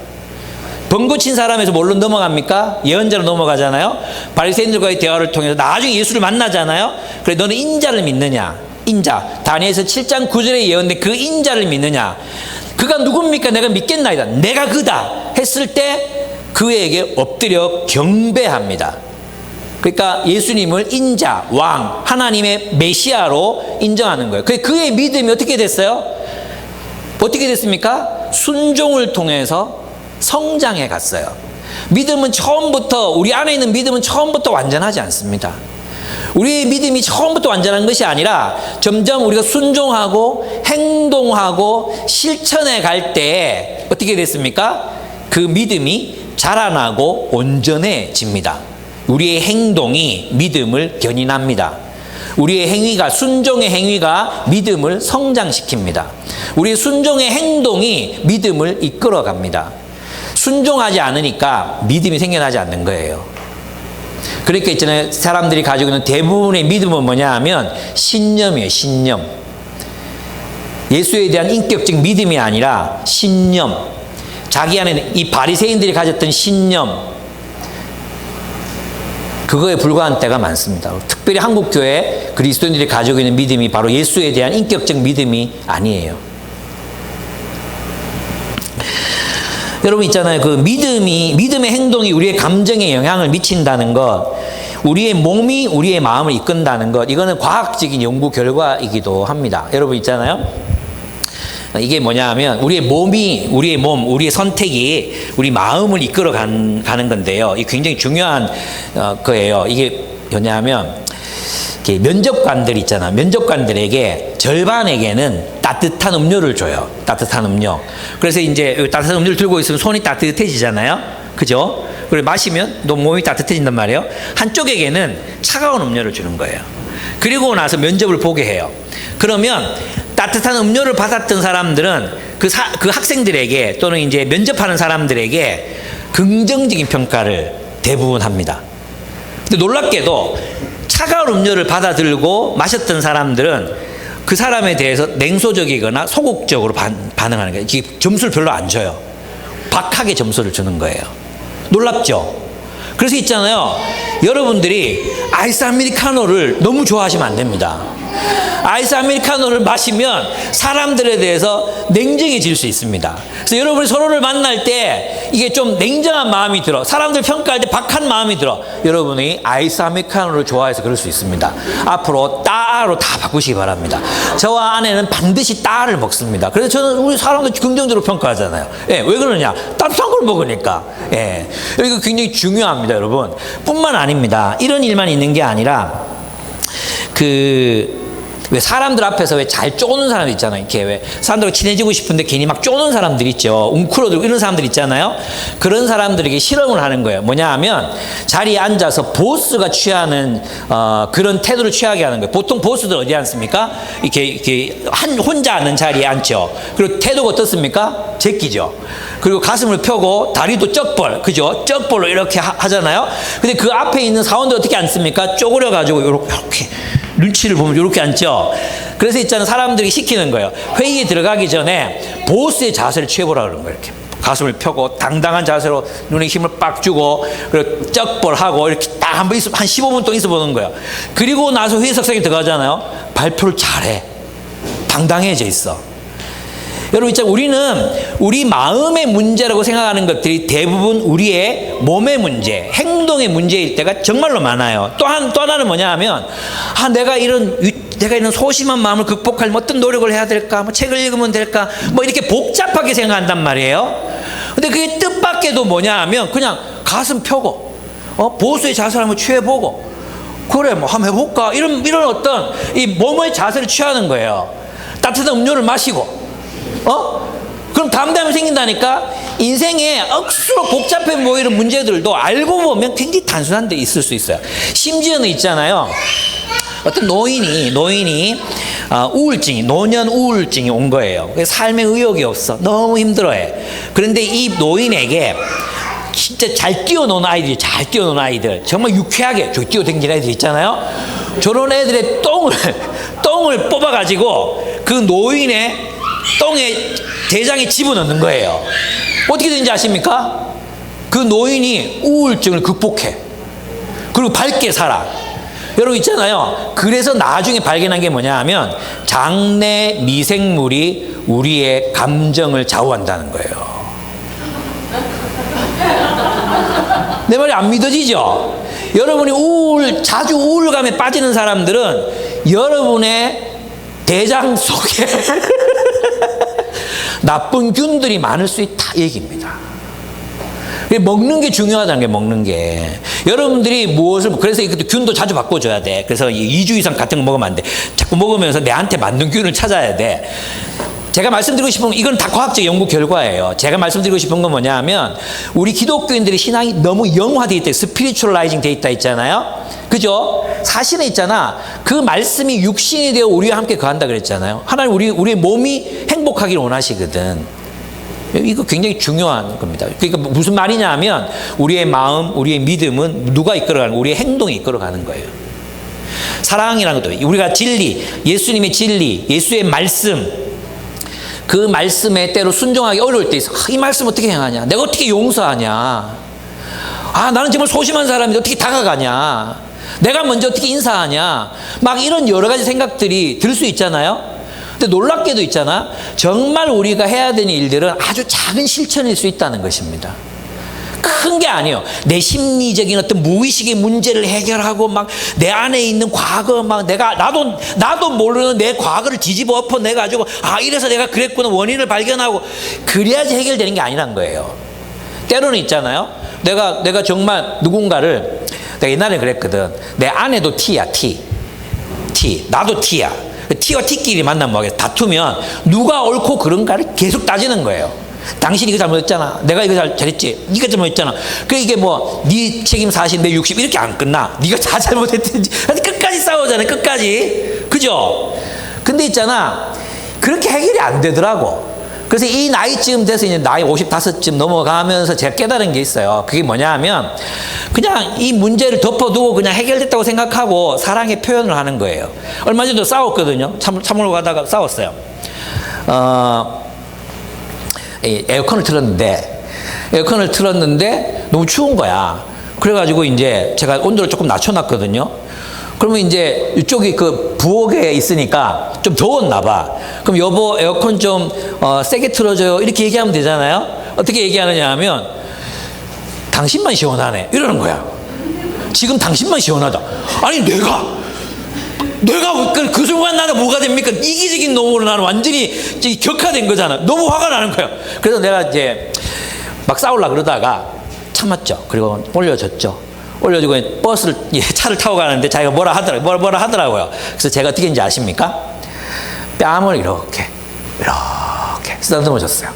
병 고친 사람에서 뭘로 넘어갑니까? 예언자로 넘어가잖아요. 바리새인들과의 대화를 통해서 나중에 예수를 만나잖아요. 그래, 너는 인자를 믿느냐? 인자. 다니엘서 7장 9절에 예언된 그 인자를 믿느냐? 그가 누굽니까? 내가 믿겠나이다. 내가 그다 했을 때 그에게 엎드려 경배합니다. 그러니까 예수님을 인자, 왕, 하나님의 메시아로 인정하는 거예요. 그의 믿음이 어떻게 됐어요? 어떻게 됐습니까? 순종을 통해서 성장해 갔어요. 믿음은 처음부터, 우리 안에 있는 믿음은 처음부터 완전하지 않습니다. 우리의 믿음이 처음부터 완전한 것이 아니라 점점 우리가 순종하고 행동하고 실천해 갈 때 어떻게 됐습니까? 그 믿음이 자라나고 온전해집니다. 우리의 행동이 믿음을 견인합니다. 우리의 행위가, 순종의 행위가 믿음을 성장시킵니다. 우리의 순종의 행동이 믿음을 이끌어 갑니다. 순종하지 않으니까 믿음이 생겨나지 않는 거예요. 그러니까 있잖아요. 사람들이 가지고 있는 대부분의 믿음은 뭐냐 하면 신념이에요. 신념. 예수에 대한 인격적 믿음이 아니라 신념. 자기 안에 이 바리새인들이 가졌던 신념, 그거에 불과한 때가 많습니다. 특별히 한국교회 그리스도인들이 가지고 있는 믿음이 바로 예수에 대한 인격적 믿음이 아니에요. 여러분 있잖아요. 그 믿음의 행동이 우리의 감정에 영향을 미친다는 것, 우리의 몸이 우리의 마음을 이끈다는 것, 이거는 과학적인 연구 결과이기도 합니다. 여러분 있잖아요. 이게 뭐냐 하면 우리의 몸이, 우리의 몸, 우리의 선택이 우리 마음을 이끌어 가는 건데요. 이게 굉장히 중요한 거예요. 이게 뭐냐 하면 면접관들 있잖아. 면접관들에게 절반에게는 따뜻한 음료를 줘요. 따뜻한 음료. 그래서 이제 따뜻한 음료를 들고 있으면 손이 따뜻해지잖아요. 그죠? 그리고 마시면 너 몸이 따뜻해진단 말이에요. 한쪽에게는 차가운 음료를 주는 거예요. 그리고 나서 면접을 보게 해요. 그러면 따뜻한 음료를 받았던 사람들은 그 학생들에게 또는 이제 면접하는 사람들에게 긍정적인 평가를 대부분 합니다. 근데 놀랍게도 차가운 음료를 받아들고 마셨던 사람들은 그 사람에 대해서 냉소적이거나 소극적으로 반응하는 거예요. 이게 점수를 별로 안 줘요. 박하게 점수를 주는 거예요. 놀랍죠? 그래서 있잖아요. 여러분들이 아이스 아메리카노를 너무 좋아하시면 안 됩니다. 아이스 아메리카노를 마시면 사람들에 대해서 냉정해질 수 있습니다. 그래서 여러분이 서로를 만날 때 이게 좀 냉정한 마음이 들어, 사람들 평가할 때 박한 마음이 들어, 여러분이 아이스 아메리카노를 좋아해서 그럴 수 있습니다. 앞으로 따로 다 바꾸시기 바랍니다. 저와 아내는 반드시 따를 먹습니다. 그래서 저는 우리 사람들 긍정적으로 평가하잖아요. 예, 왜 그러냐? 따뜻한 걸 먹으니까. 예, 이거 굉장히 중요합니다, 여러분. 뿐만 아닙니다. 이런 일만 있는 게 아니라 왜 사람들 앞에서 왜 잘 쪼는 사람들 있잖아요. 이렇게 왜 사람들과 친해지고 싶은데 괜히 막 쪼는 사람들 있죠. 웅크러들고 이런 사람들 있잖아요. 그런 사람들에게 실험을 하는 거예요. 뭐냐 하면 자리에 앉아서 보스가 취하는 그런 태도를 취하게 하는 거예요. 보통 보스들 어디 앉습니까? 이렇게 혼자 앉는 자리에 앉죠. 그리고 태도가 어떻습니까? 제끼죠. 그리고 가슴을 펴고 다리도 쩍벌, 그죠? 쩍벌로 이렇게 하잖아요. 근데 그 앞에 있는 사원들 어떻게 앉습니까? 쪼그려 가지고 이렇게 눈치를 보면 이렇게 앉죠. 그래서 있잖아요. 사람들이 시키는 거예요. 회의에 들어가기 전에 보스의 자세를 취해보라 그러는 거예요. 이렇게 가슴을 펴고 당당한 자세로 눈에 힘을 빡 주고 그리고 쩍벌하고 이렇게 딱 한 15분 동안 있어 보는 거예요. 그리고 나서 회의석상에 들어가잖아요. 발표를 잘해. 당당해져 있어. 여러분 있잖아요. 우리는 우리 마음의 문제라고 생각하는 것들이 대부분 우리의 몸의 문제, 행동의 문제일 때가 정말로 많아요. 또 하나는 뭐냐 하면 내가 이런 소심한 마음을 극복할 어떤 노력을 해야 될까? 뭐 책을 읽으면 될까? 뭐 이렇게 복잡하게 생각한단 말이에요. 근데 그게 뜻밖에도 뭐냐 하면 그냥 가슴 펴고 보수의 자세를 한번 취해보고 그래 뭐 한번 해볼까? 이런 어떤 이 몸의 자세를 취하는 거예요. 따뜻한 음료를 마시고 그럼 담담이 생긴다니까. 인생에 억수로 복잡해 보이는 문제들도 알고 보면 굉장히 단순한 데 있을 수 있어요. 심지어는 있잖아요. 어떤 노인이 노년 우울증이 온 거예요. 삶에 의욕이 없어. 너무 힘들어해. 그런데 이 노인에게 진짜 잘 뛰어노는 아이들, 정말 유쾌하게 뛰어댕기는 애들 있잖아요. 저런 애들의 똥을 뽑아가지고 그 노인의 똥에 대장에 집어넣는 거예요. 어떻게 되는지 아십니까? 그 노인이 우울증을 극복해. 그리고 밝게 살아. 여러분 있잖아요. 그래서 나중에 발견한 게 뭐냐 하면 장내 미생물이 우리의 감정을 좌우한다는 거예요. 내 말이 안 믿어지죠? 여러분이 자주 우울감에 빠지는 사람들은 여러분의 대장 속에 나쁜 균들이 많을 수 있다 얘기입니다. 먹는 게 중요하다는 게, 먹는 게. 여러분들이 무엇을, 그래서 균도 자주 바꿔줘야 돼. 그래서 2주 이상 같은 거 먹으면 안 돼. 자꾸 먹으면서 내한테 맞는 균을 찾아야 돼. 제가 말씀드리고 싶은 건, 이건 다 과학적 연구 결과예요. 제가 말씀드리고 싶은 건 뭐냐 하면, 우리 기독교인들의 신앙이 너무 영화되어 있다, 스피리추얼라이징 되어 있다 있잖아요. 그죠? 사실은 있잖아, 그 말씀이 육신이 되어 우리와 함께 거한다 그랬잖아요. 하나님 우리의 몸이 행복하기를 원하시거든. 이거 굉장히 중요한 겁니다. 그러니까 무슨 말이냐 하면, 우리의 마음, 우리의 믿음은 누가 이끌어가는 거예요? 우리의 행동이 이끌어가는 거예요. 사랑이라는 것도, 우리가 진리, 예수님의 진리, 예수의 말씀, 그 말씀에 때로 순종하기 어려울 때 있어. 이 말씀 어떻게 행하냐? 내가 어떻게 용서하냐? 나는 정말 소심한 사람인데 어떻게 다가가냐? 내가 먼저 어떻게 인사하냐? 막 이런 여러 가지 생각들이 들 수 있잖아요. 근데 놀랍게도 있잖아, 정말 우리가 해야 되는 일들은 아주 작은 실천일 수 있다는 것입니다. 큰 게 아니에요. 내 심리적인 어떤 무의식의 문제를 해결하고, 막 내 안에 있는 과거, 막 나도 모르는 내 과거를 뒤집어 엎어 내 가지고, 이래서 내가 그랬구나, 원인을 발견하고, 그래야지 해결되는 게 아니란 거예요. 때로는 있잖아요, 내가 정말 누군가를, 내가 옛날에 그랬거든. 내 아내도 T야, T. 나도 T야. T와 T끼리 만나면 뭐하겠어? 다투면 누가 옳고 그른가를 계속 따지는 거예요. 당신이 이거 잘못했잖아. 내가 이거 잘했지. 네가 잘못했잖아. 그래, 이게 뭐 네 책임 40, 내 60 이렇게 안 끝나. 네가 다 잘못했든지. 끝까지 싸우잖아요. 끝까지. 그죠? 근데 있잖아, 그렇게 해결이 안 되더라고. 그래서 이 나이쯤 돼서 이제 나이 55쯤 넘어가면서 제가 깨달은 게 있어요. 그게 뭐냐 하면, 그냥 이 문제를 덮어두고 그냥 해결됐다고 생각하고 사랑의 표현을 하는 거예요. 얼마 전에도 싸웠거든요. 참으러 가다가 싸웠어요. 에어컨을 틀었는데 너무 추운 거야. 그래가지고 이제 제가 온도를 조금 낮춰놨거든요. 그러면 이제 이쪽이 그 부엌에 있으니까 좀 더웠나 봐. 그럼 여보, 에어컨 좀 세게 틀어줘요, 이렇게 얘기하면 되잖아요. 어떻게 얘기하느냐 하면, 당신만 시원하네, 이러는 거야. 지금 당신만 시원하다. 아니, 내가 그 순간 나는 뭐가 됩니까? 이기적인 놈으로 나는 완전히 격화된 거잖아. 너무 화가 나는 거야. 그래서 내가 이제 막 싸우려고 그러다가 참았죠. 그리고 올려줬죠. 올려주고 차를 타고 가는데 자기가 뭐라 하더라고요. 그래서 제가 어떻게 했는지 아십니까? 뺨을 이렇게 쓰다듬어 줬어요.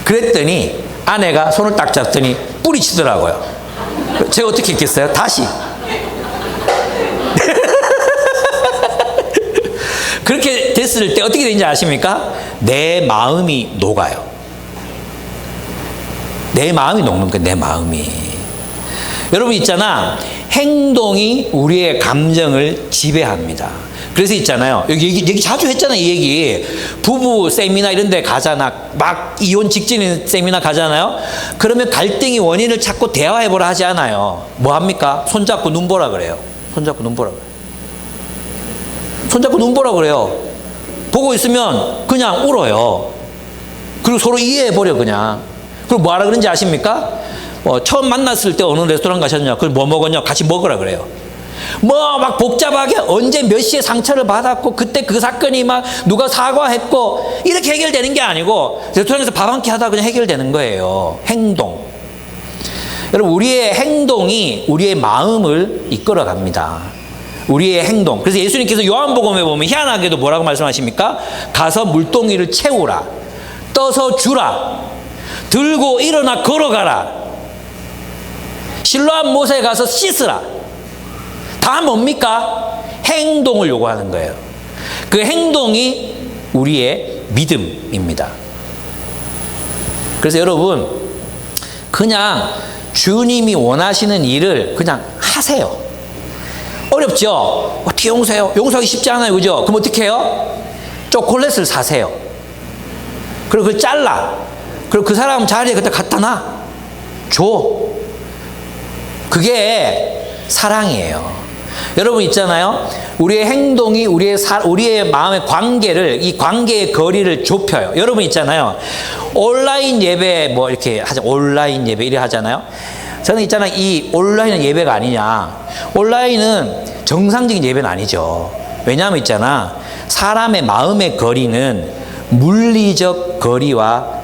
그랬더니 아내가 손을 딱 잡더니 뿌리치더라고요. 제가 어떻게 했겠어요? 다시. 그렇게 됐을 때 어떻게 되는지 아십니까? 내 마음이 녹아요. 내 마음이 녹는 거예요. 내 마음이. 여러분 있잖아, 행동이 우리의 감정을 지배합니다. 그래서 있잖아요, 여기 자주 했잖아요. 이 얘기. 부부 세미나 이런 데 가잖아. 막 이혼 직전인 세미나 가잖아요. 그러면 갈등이 원인을 찾고 대화해보라 하지 않아요. 뭐 합니까? 손잡고 눈 보라 그래요. 손잡고 눈 보라 그래요. 보고 있으면 그냥 울어요. 그리고 서로 이해해버려, 그냥. 그리고 뭐 하라 그런지 아십니까? 처음 만났을 때 어느 레스토랑 가셨냐? 그걸 뭐 먹었냐? 같이 먹으라 그래요. 뭐 막 복잡하게 언제 몇 시에 상처를 받았고, 그때 그 사건이 막 누가 사과했고, 이렇게 해결되는 게 아니고, 레스토랑에서 밥 한 끼 하다 그냥 해결되는 거예요. 행동. 여러분, 우리의 행동이 우리의 마음을 이끌어 갑니다. 우리의 행동. 그래서 예수님께서 요한복음에 보면 희한하게도 뭐라고 말씀하십니까? 가서 물동이를 채우라. 떠서 주라. 들고 일어나 걸어가라. 실로암 못에 가서 씻으라. 다 뭡니까? 행동을 요구하는 거예요. 그 행동이 우리의 믿음입니다. 그래서 여러분, 그냥 주님이 원하시는 일을 그냥 하세요. 어렵죠? 어떻게 용서해요? 용서하기 쉽지 않아요. 그죠? 그럼 어떻게 해요? 초콜릿을 사세요. 그리고 그걸 잘라. 그리고 그 사람 자리에 그때 갖다 놔. 줘. 그게 사랑이에요. 여러분 있잖아요. 우리의 행동이 우리의 마음의 관계를, 이 관계의 거리를 좁혀요. 여러분 있잖아요. 온라인 예배 뭐 이렇게 하자. 온라인 예배 이래 하잖아요. 저는 있잖아요. 이 온라인은 예배가 아니냐. 온라인은 정상적인 예배는 아니죠. 왜냐하면 있잖아. 사람의 마음의 거리는 물리적 거리와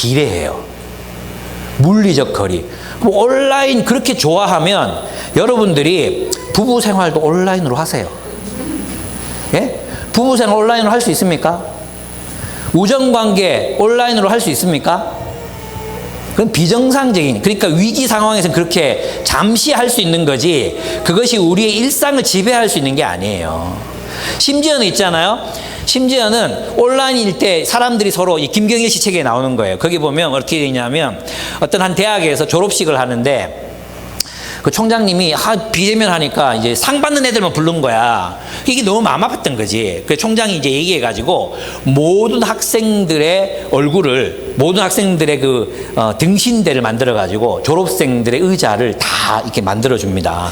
비례해요. 물리적 거리. 뭐 온라인 그렇게 좋아하면 여러분들이 부부 생활도 온라인으로 하세요. 예? 부부 생활 온라인으로 할 수 있습니까? 우정관계 온라인으로 할 수 있습니까? 그건 비정상적인, 그러니까 위기 상황에서는 그렇게 잠시 할 수 있는 거지 그것이 우리의 일상을 지배할 수 있는 게 아니에요. 심지어는 있잖아요. 심지어는 온라인일 때 사람들이 서로 이 김경일 씨 책에 나오는 거예요. 거기 보면 어떻게 되냐면 어떤 한 대학에서 졸업식을 하는데 그 총장님이 비대면 하니까 이제 상 받는 애들만 부른 거야. 이게 너무 마음 아팠던 거지. 그 총장이 이제 얘기해가지고 모든 학생들의 얼굴을, 모든 학생들의 그 등신대를 만들어가지고 졸업생들의 의자를 다 이렇게 만들어줍니다.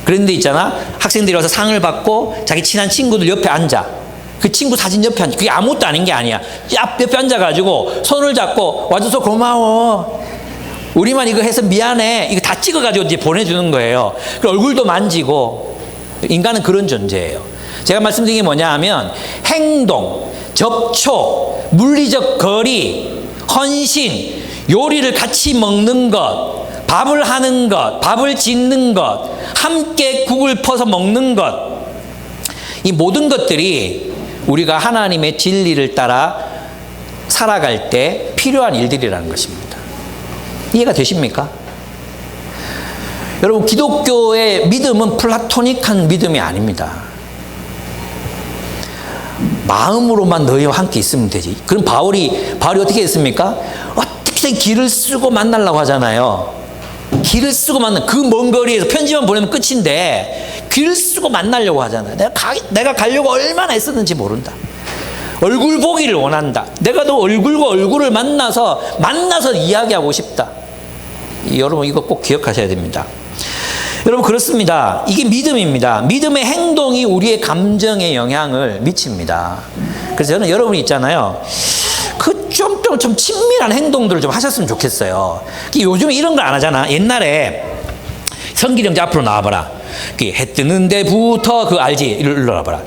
그런데 있잖아, 학생들이 와서 상을 받고 자기 친한 친구들 옆에 앉아. 그 친구 사진 옆에 앉아. 그게 아무것도 아닌 게 아니야. 옆에 앉아가지고 손을 잡고 와줘서 고마워. 우리만 이거 해서 미안해. 이거 다 찍어가지고 이제 보내주는 거예요. 그 얼굴도 만지고. 인간은 그런 존재예요. 제가 말씀드린 게 뭐냐 하면 행동, 접촉, 물리적 거리, 헌신, 요리를 같이 먹는 것, 밥을 하는 것, 밥을 짓는 것, 함께 국을 퍼서 먹는 것, 이 모든 것들이 우리가 하나님의 진리를 따라 살아갈 때 필요한 일들이라는 것입니다. 이해가 되십니까? 여러분, 기독교의 믿음은 플라토닉한 믿음이 아닙니다. 마음으로만 너희와 함께 있으면 되지. 그럼 바울이 어떻게 했습니까? 어떻게든 길을 쓰고 만나려고 하잖아요. 길을 쓰고 만나, 그 먼 거리에서 편지만 보내면 끝인데 길을 쓰고 만나려고 하잖아요. 내가 가려고 얼마나 애썼는지 모른다. 얼굴 보기를 원한다. 내가 너 얼굴과 얼굴을 만나서 이야기하고 싶다. 여러분, 이거 꼭 기억하셔야 됩니다. 여러분, 그렇습니다. 이게 믿음입니다. 믿음의 행동이 우리의 감정에 영향을 미칩니다. 그래서 저는 여러분이 있잖아요, 좀 친밀한 행동들을 좀 하셨으면 좋겠어요. 요즘에 이런 걸 안 하잖아. 옛날에 성기령 앞으로 나와봐라. 해 뜨는 데부터 그거 알지? 일로 와봐라.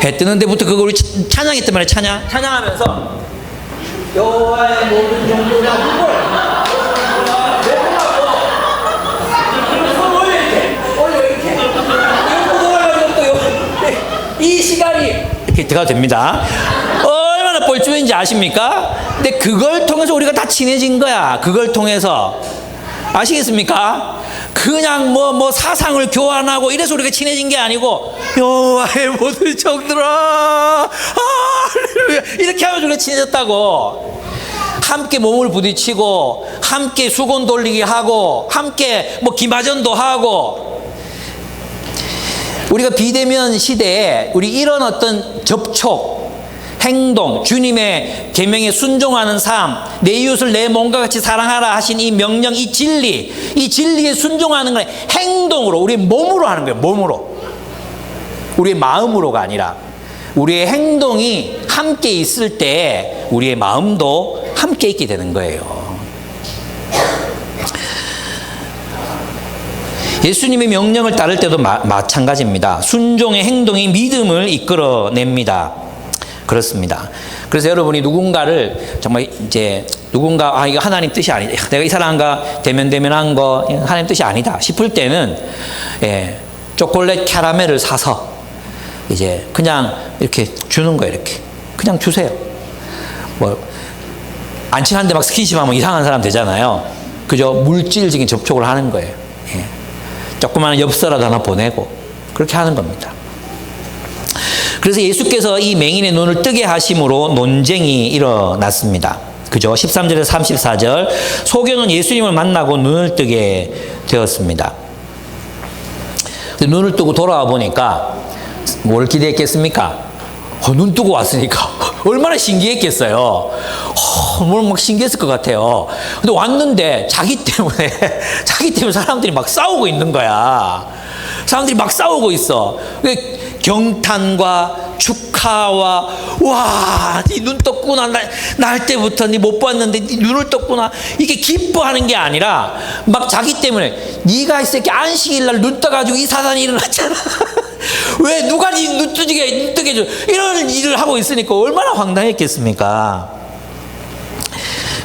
해 뜨는 데부터 그거 우리 찬양했단 말이야. 찬양하면서 여호와의 모든 정도가 누굴 이 시간이 이렇게 들어가도 됩니다. 얼마나 뻘쭘한지 아십니까? 근데 그걸 통해서 우리가 다 친해진 거야. 그걸 통해서. 아시겠습니까? 그냥 뭐 사상을 교환하고 이래서 우리가 친해진 게 아니고 여호와의 모든 종들아 할렐루야 이렇게 하면 우리가 친해졌다고. 함께 몸을 부딪히고 함께 수건 돌리기 하고 함께 기마전도 하고. 우리가 비대면 시대에 우리 이런 어떤 접촉, 행동, 주님의 계명에 순종하는 삶, 내 이웃을 내 몸과 같이 사랑하라 하신 이 명령, 이 진리에 순종하는 건 행동으로, 우리의 몸으로 하는 거예요. 몸으로. 우리의 마음으로가 아니라 우리의 행동이 함께 있을 때 우리의 마음도 함께 있게 되는 거예요. 예수님의 명령을 따를 때도 마찬가지입니다. 순종의 행동이 믿음을 이끌어냅니다. 그렇습니다. 그래서 여러분이 누군가를 정말 누군가 이거 하나님 뜻이 아니다. 내가 이 사람과 대면한 거 하나님 뜻이 아니다 싶을 때는 초콜릿 캐러멜을 사서 이제 그냥 이렇게 주는 거예요. 이렇게 그냥 주세요. 안 친한데 막 스킨십하면 이상한 사람 되잖아요. 그저 물질적인 접촉을 하는 거예요. 조그마한 엽서라도 하나 보내고 그렇게 하는 겁니다. 그래서 예수께서 이 맹인의 눈을 뜨게 하심으로 논쟁이 일어났습니다. 그죠? 13절에서 34절. 소경은 예수님을 만나고 눈을 뜨게 되었습니다. 눈을 뜨고 돌아와 보니까 뭘 기대했겠습니까? 눈 뜨고 왔으니까 얼마나 신기했겠어요. 막 신기했을 것 같아요. 근데 왔는데 자기 때문에 사람들이 막 싸우고 있는 거야. 사람들이 막 싸우고 있어. 경탄과 축하와 와, 네 눈 떴구나. 날 때부터 네 못 봤는데 네 눈을 떴구나. 이게 기뻐하는 게 아니라 막 자기 때문에 네가 이 새끼 안식일 날 눈 떠가지고 이 사단이 일어났잖아. 왜 누가 네 눈 뜨게 해줘. 이런 일을 하고 있으니까 얼마나 황당했겠습니까?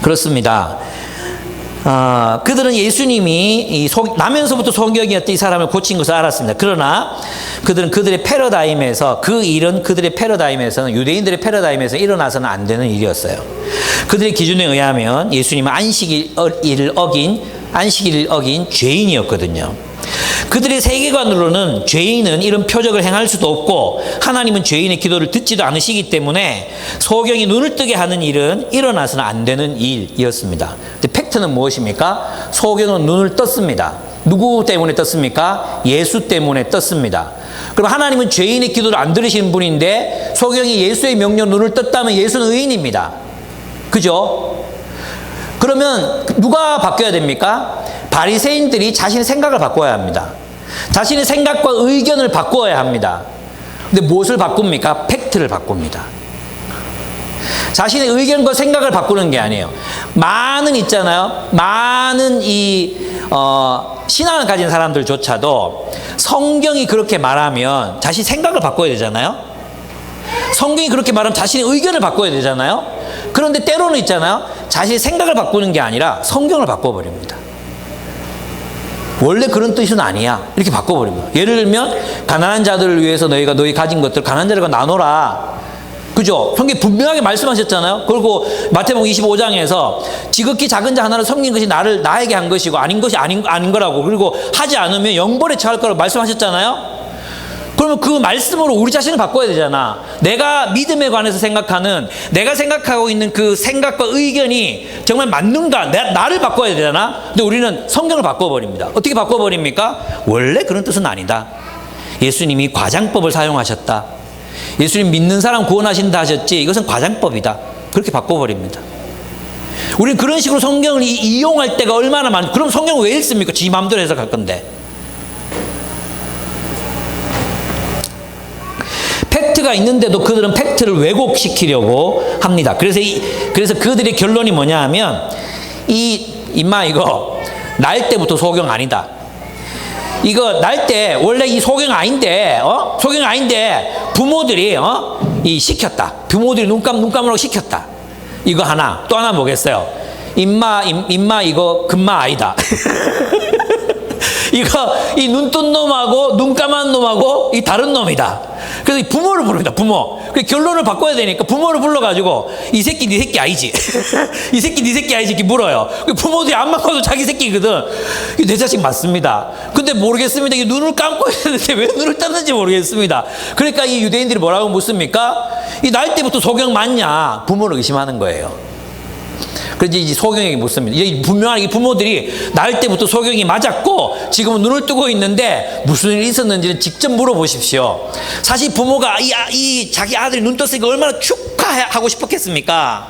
그렇습니다. 그들은 예수님이 나면서부터 소경이었던 이 사람을 고친 것을 알았습니다. 그러나 그들은 그들의 패러다임에서, 그 일은 그들의 패러다임에서는, 유대인들의 패러다임에서 일어나서는 안 되는 일이었어요. 그들의 기준에 의하면 예수님은 안식일을 어긴 죄인이었거든요. 그들의 세계관으로는 죄인은 이런 표적을 행할 수도 없고 하나님은 죄인의 기도를 듣지도 않으시기 때문에 소경이 눈을 뜨게 하는 일은 일어나서는 안 되는 일이었습니다. 근데 팩트는 무엇입니까? 소경은 눈을 떴습니다. 누구 때문에 떴습니까? 예수 때문에 떴습니다. 그럼 하나님은 죄인의 기도를 안 들으시는 분인데 소경이 예수의 명령 눈을 떴다면 예수는 의인입니다. 그죠? 그러면 누가 바뀌어야 됩니까? 바리새인들이 자신의 생각을 바꿔야 합니다. 자신의 생각과 의견을 바꿔야 합니다. 근데 무엇을 바꿉니까? 팩트를 바꿉니다. 자신의 의견과 생각을 바꾸는 게 아니에요. 많은 신앙을 가진 사람들조차도 성경이 그렇게 말하면 자신 생각을 바꿔야 되잖아요. 성경이 그렇게 말하면 자신의 의견을 바꿔야 되잖아요. 그런데 때로는 자신의 생각을 바꾸는 게 아니라 성경을 바꿔버립니다. 원래 그런 뜻은 아니야. 이렇게 바꿔버립니다. 예를 들면 가난한 자들을 위해서 너희가 너희 가진 것들 가난한 자들과 나눠라. 그죠? 성경이 분명하게 말씀하셨잖아요. 그리고 마태복음 25장에서 지극히 작은 자 하나를 섬긴 것이 나에게 한 것이고 아닌 것이 아닌 거라고, 그리고 하지 않으면 영벌에 처할 거라고 말씀하셨잖아요. 그러면 그 말씀으로 우리 자신을 바꿔야 되잖아. 내가 믿음에 관해서 내가 생각하고 있는 그 생각과 의견이 정말 맞는가? 나를 바꿔야 되잖아. 근데 우리는 성경을 바꿔버립니다. 어떻게 바꿔버립니까? 원래 그런 뜻은 아니다. 예수님이 과장법을 사용하셨다. 예수님 믿는 사람 구원하신다 하셨지 이것은 과장법이다. 그렇게 바꿔버립니다. 우리는 그런 식으로 성경을 이용할 때가 얼마나 많은데, 그럼 성경을 왜 읽습니까? 지 마음대로 해석할 건데. 팩트가 있는데도 그들은 팩트를 왜곡시키려고 합니다. 그래서 그들의 결론이 뭐냐 하면 이거 날 때부터 소경 아니다. 이거 날 때 원래 이 소경 아닌데 부모들이 시켰다. 부모들이 눈 감으라고 시켰다. 이거 하나. 또 하나 뭐겠어요? 임마 이거 금마 아니다. 이 눈 뜬 놈하고 눈 감은 놈하고 이 다른 놈이다. 그래서 이 부모를 부릅니다. 부모. 그 결론을 바꿔야 되니까 부모를 불러가지고 이 새끼 네 새끼 아니지. 이 새끼 네 새끼 아니지 이렇게 물어요. 부모들이 안 맞고도 자기 새끼거든. 이게 내 자식 맞습니다. 근데 모르겠습니다. 이게 눈을 감고 있는데 왜 눈을 떴는지 모르겠습니다. 그러니까 이 유대인들이 뭐라고 묻습니까? 이 날 때부터 소경 맞냐? 부모를 의심하는 거예요. 그래서 이제 소경에게 묻습니다. 이제 분명하게 부모들이 날 때부터 소경이 맞았고 지금은 눈을 뜨고 있는데 무슨 일이 있었는지는 직접 물어보십시오. 사실 부모가 자기 아들이 눈 떴으니까 얼마나 축하하고 싶었겠습니까?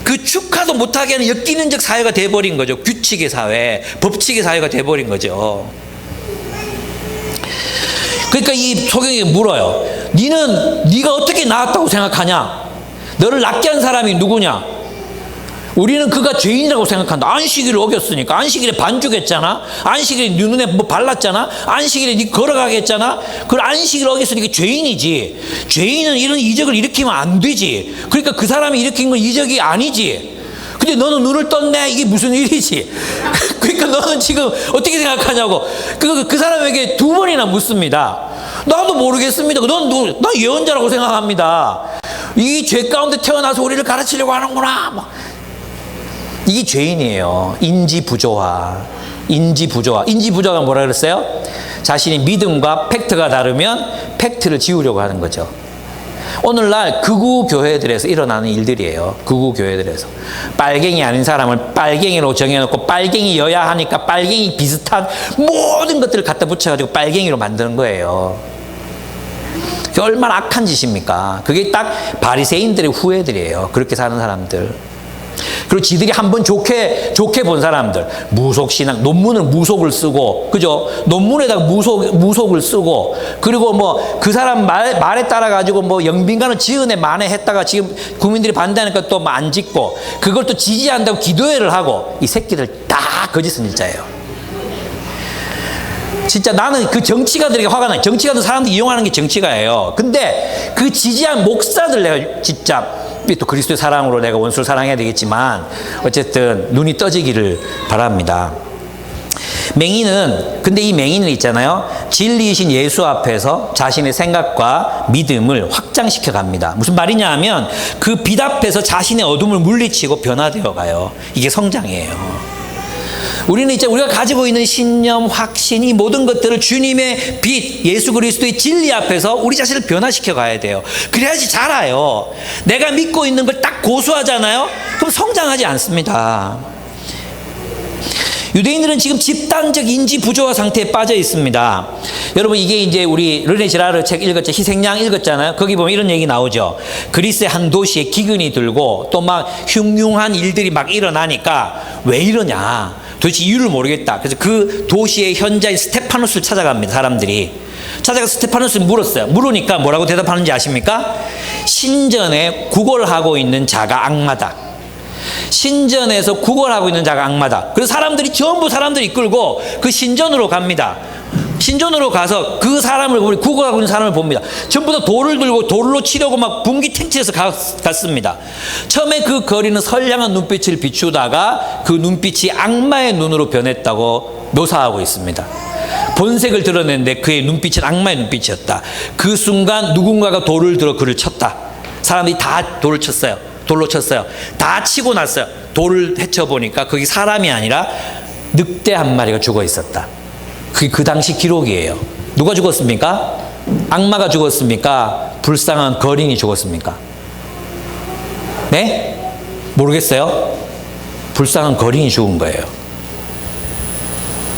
그 축하도 못하게 하는 역기능적 사회가 돼버린 거죠. 규칙의 사회, 법칙의 사회가 돼버린 거죠. 그러니까 이 소경에게 물어요. 네가 어떻게 낳았다고 생각하냐? 너를 낳게 한 사람이 누구냐? 우리는 그가 죄인이라고 생각한다. 안식일을 어겼으니까. 안식일에 반죽했잖아. 안식일에 네 눈에 뭐 발랐잖아. 안식일에 네 걸어가게 했잖아. 그 안식일을 어겼으니까 죄인이지. 죄인은 이런 이적을 일으키면 안 되지. 그러니까 그 사람이 일으킨 건 이적이 아니지. 근데 너는 눈을 떴네. 이게 무슨 일이지? 그러니까 너는 지금 어떻게 생각하냐고. 그 사람에게 두 번이나 묻습니다. 나도 모르겠습니다. 난 예언자라고 생각합니다. 이 죄 가운데 태어나서 우리를 가르치려고 하는구나. 이게 죄인이에요. 인지부조화. 인지부조화가 뭐라 그랬어요? 자신의 믿음과 팩트가 다르면 팩트를 지우려고 하는 거죠. 오늘날 극우 교회들에서 일어나는 일들이에요. 극우 교회들에서 빨갱이 아닌 사람을 빨갱이로 정해놓고 빨갱이여야 하니까 빨갱이 비슷한 모든 것들을 갖다 붙여가지고 빨갱이로 만드는 거예요. 그게 얼마나 악한 짓입니까? 그게 딱 바리새인들의 후예들이에요. 그렇게 사는 사람들. 그리고 지들이 한번 좋게 본 사람들, 무속신앙, 논문을 무속을 쓰고, 그죠? 논문에다가 무속을 쓰고, 그리고 뭐 그 사람 말에 따라가지고 뭐 영빈관을 지은에 만회했다가 지금 국민들이 반대하니까 또 안 짓고, 그걸 또 지지한다고 기도회를 하고, 이 새끼들 다 거짓은 일자예요. 진짜 나는 그 정치가들에게 화가 나요. 정치가들 사람들 이용하는 게 정치가예요. 근데 그 지지한 목사들 내가 진짜 또 그리스도의 사랑으로 내가 원수를 사랑해야 되겠지만 어쨌든 눈이 떠지기를 바랍니다. 근데 이 맹인은 있잖아요. 진리이신 예수 앞에서 자신의 생각과 믿음을 확장시켜 갑니다. 무슨 말이냐 하면 그 빛 앞에서 자신의 어둠을 물리치고 변화되어 가요. 이게 성장이에요. 우리는 이제 우리가 가지고 있는 신념, 확신, 이 모든 것들을 주님의 빛, 예수 그리스도의 진리 앞에서 우리 자신을 변화시켜 가야 돼요. 그래야지 자라요. 내가 믿고 있는 걸 딱 고수하잖아요. 그럼 성장하지 않습니다. 유대인들은 지금 집단적 인지 부조화 상태에 빠져 있습니다. 여러분, 이게 이제 우리 르네 지라르 책 읽었죠? 희생양 읽었잖아요. 거기 보면 이런 얘기 나오죠. 그리스의 한 도시에 기근이 들고 또 막 흉흉한 일들이 막 일어나니까 왜 이러냐? 도대체 이유를 모르겠다. 그래서 그 도시의 현자인 스테파노스를 찾아갑니다. 사람들이. 찾아가 스테파노스를 물었어요. 물으니까 뭐라고 대답하는지 아십니까? 신전에 구걸하고 있는 자가 악마다. 신전에서 구걸하고 있는 자가 악마다. 그래서 전부 사람들이 이끌고 그 신전으로 갑니다. 신전으로 가서 그 사람을 구걸하고 있는 사람을 봅니다. 전부 다 돌을 들고 돌로 치려고 막 분기탱치해서 갔습니다. 처음에 그 거리는 선량한 눈빛을 비추다가 그 눈빛이 악마의 눈으로 변했다고 묘사하고 있습니다. 본색을 드러냈는데 그의 눈빛은 악마의 눈빛이었다. 그 순간 누군가가 돌을 들어 그를 쳤다. 사람들이 다 돌을 쳤어요. 돌로 쳤어요. 다 치고 났어요. 돌을 헤쳐보니까 거기 사람이 아니라 늑대 한 마리가 죽어 있었다. 그게 그 당시 기록이에요. 누가 죽었습니까? 악마가 죽었습니까? 불쌍한 거린이 죽었습니까? 네? 모르겠어요? 불쌍한 거린이 죽은 거예요.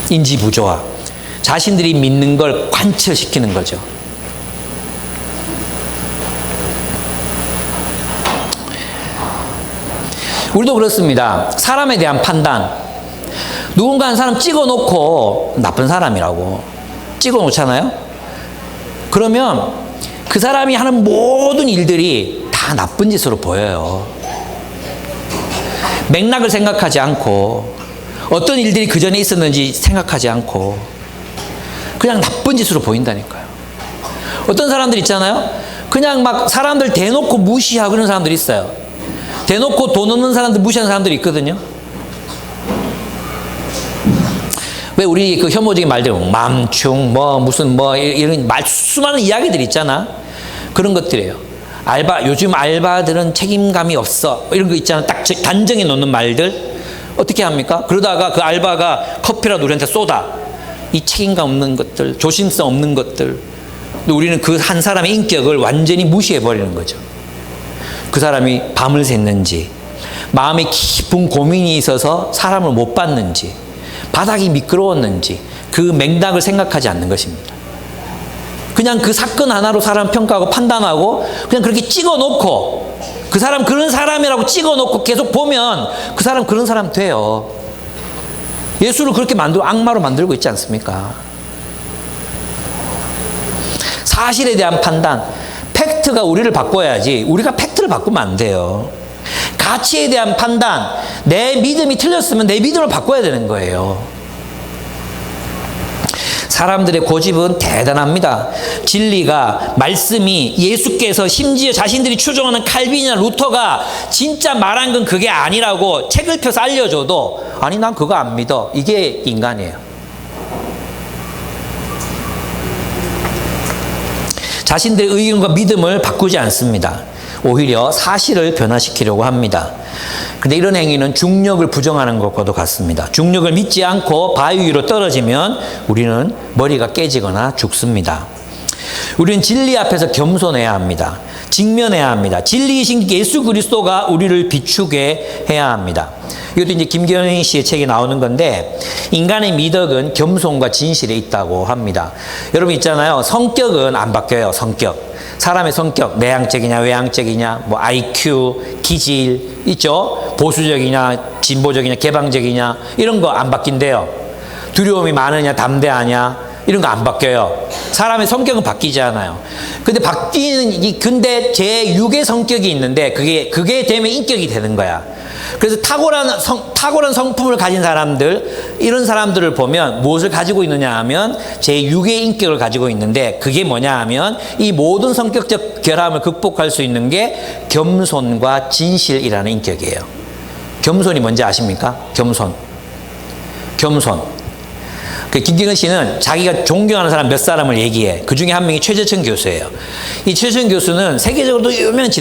인지 부조화. 자신들이 믿는 걸 관철시키는 거죠. 우리도 그렇습니다. 사람에 대한 판단. 누군가 한 사람 찍어놓고 나쁜 사람이라고 찍어놓잖아요. 그러면 그 사람이 하는 모든 일들이 다 나쁜 짓으로 보여요. 맥락을 생각하지 않고 어떤 일들이 그 전에 있었는지 생각하지 않고 그냥 나쁜 짓으로 보인다니까요. 어떤 사람들 있잖아요. 그냥 막 사람들 대놓고 무시하고 그런 사람들이 있어요. 대놓고 돈 없는 사람들 무시하는 사람들이 있거든요. 왜 우리 그 혐오적인 말들, 맘충, 이런 수많은 이야기들 있잖아. 그런 것들이에요. 요즘 알바들은 책임감이 없어. 이런 거 있잖아. 딱 단정해 놓는 말들. 어떻게 합니까? 그러다가 그 알바가 커피라도 우리한테 쏟아. 이 책임감 없는 것들, 조심성 없는 것들. 근데 우리는 그 한 사람의 인격을 완전히 무시해버리는 거죠. 그 사람이 밤을 샜는지, 마음에 깊은 고민이 있어서 사람을 못 봤는지, 바닥이 미끄러웠는지 그 맥락을 생각하지 않는 것입니다. 그냥 그 사건 하나로 사람 평가하고 판단하고 그냥 그렇게 찍어놓고 그 사람 그런 사람이라고 찍어놓고 계속 보면 그 사람 그런 사람 돼요. 예수를 그렇게 악마로 만들고 있지 않습니까? 사실에 대한 판단, 팩트가 우리를 바꿔야지 우리가 팩트를 바꾸면 안 돼요. 가치에 대한 판단, 내 믿음이 틀렸으면 내 믿음을 바꿔야 되는 거예요. 사람들의 고집은 대단합니다. 진리가, 말씀이, 예수께서 심지어 자신들이 추종하는 칼빈이나 루터가 진짜 말한 건 그게 아니라고 책을 펴서 알려줘도 아니 난 그거 안 믿어. 이게 인간이에요. 자신들의 의견과 믿음을 바꾸지 않습니다. 오히려 사실을 변화시키려고 합니다. 그런데 이런 행위는 중력을 부정하는 것과도 같습니다. 중력을 믿지 않고 바위 위로 떨어지면 우리는 머리가 깨지거나 죽습니다. 우리는 진리 앞에서 겸손해야 합니다. 직면해야 합니다. 진리이신 예수 그리스도가 우리를 비추게 해야 합니다. 이것도 이제 김경희 씨의 책에 나오는 건데, 인간의 미덕은 겸손과 진실에 있다고 합니다. 여러분 있잖아요. 성격은 안 바뀌어요. 사람의 성격, 내향적이냐 외향적이냐, IQ, 기질 있죠. 보수적이냐 진보적이냐 개방적이냐 이런 거 안 바뀐대요. 두려움이 많으냐 담대하냐 이런 거 안 바뀌어요. 사람의 성격은 바뀌지 않아요. 근데 근데 제6의 성격이 있는데 그게 되면 인격이 되는 거야. 그래서 탁월한 성품을 가진 사람들, 이런 사람들을 보면 무엇을 가지고 있느냐 하면 제6의 인격을 가지고 있는데, 그게 뭐냐 하면 이 모든 성격적 결함을 극복할 수 있는 게 겸손과 진실이라는 인격이에요. 겸손이 뭔지 아십니까? 겸손. 그 김기근 씨는 자기가 존경하는 사람 몇 사람을 얘기해. 그 중에 한 명이 최재천 교수예요. 이 최재천 교수는 세계적으로도 유명한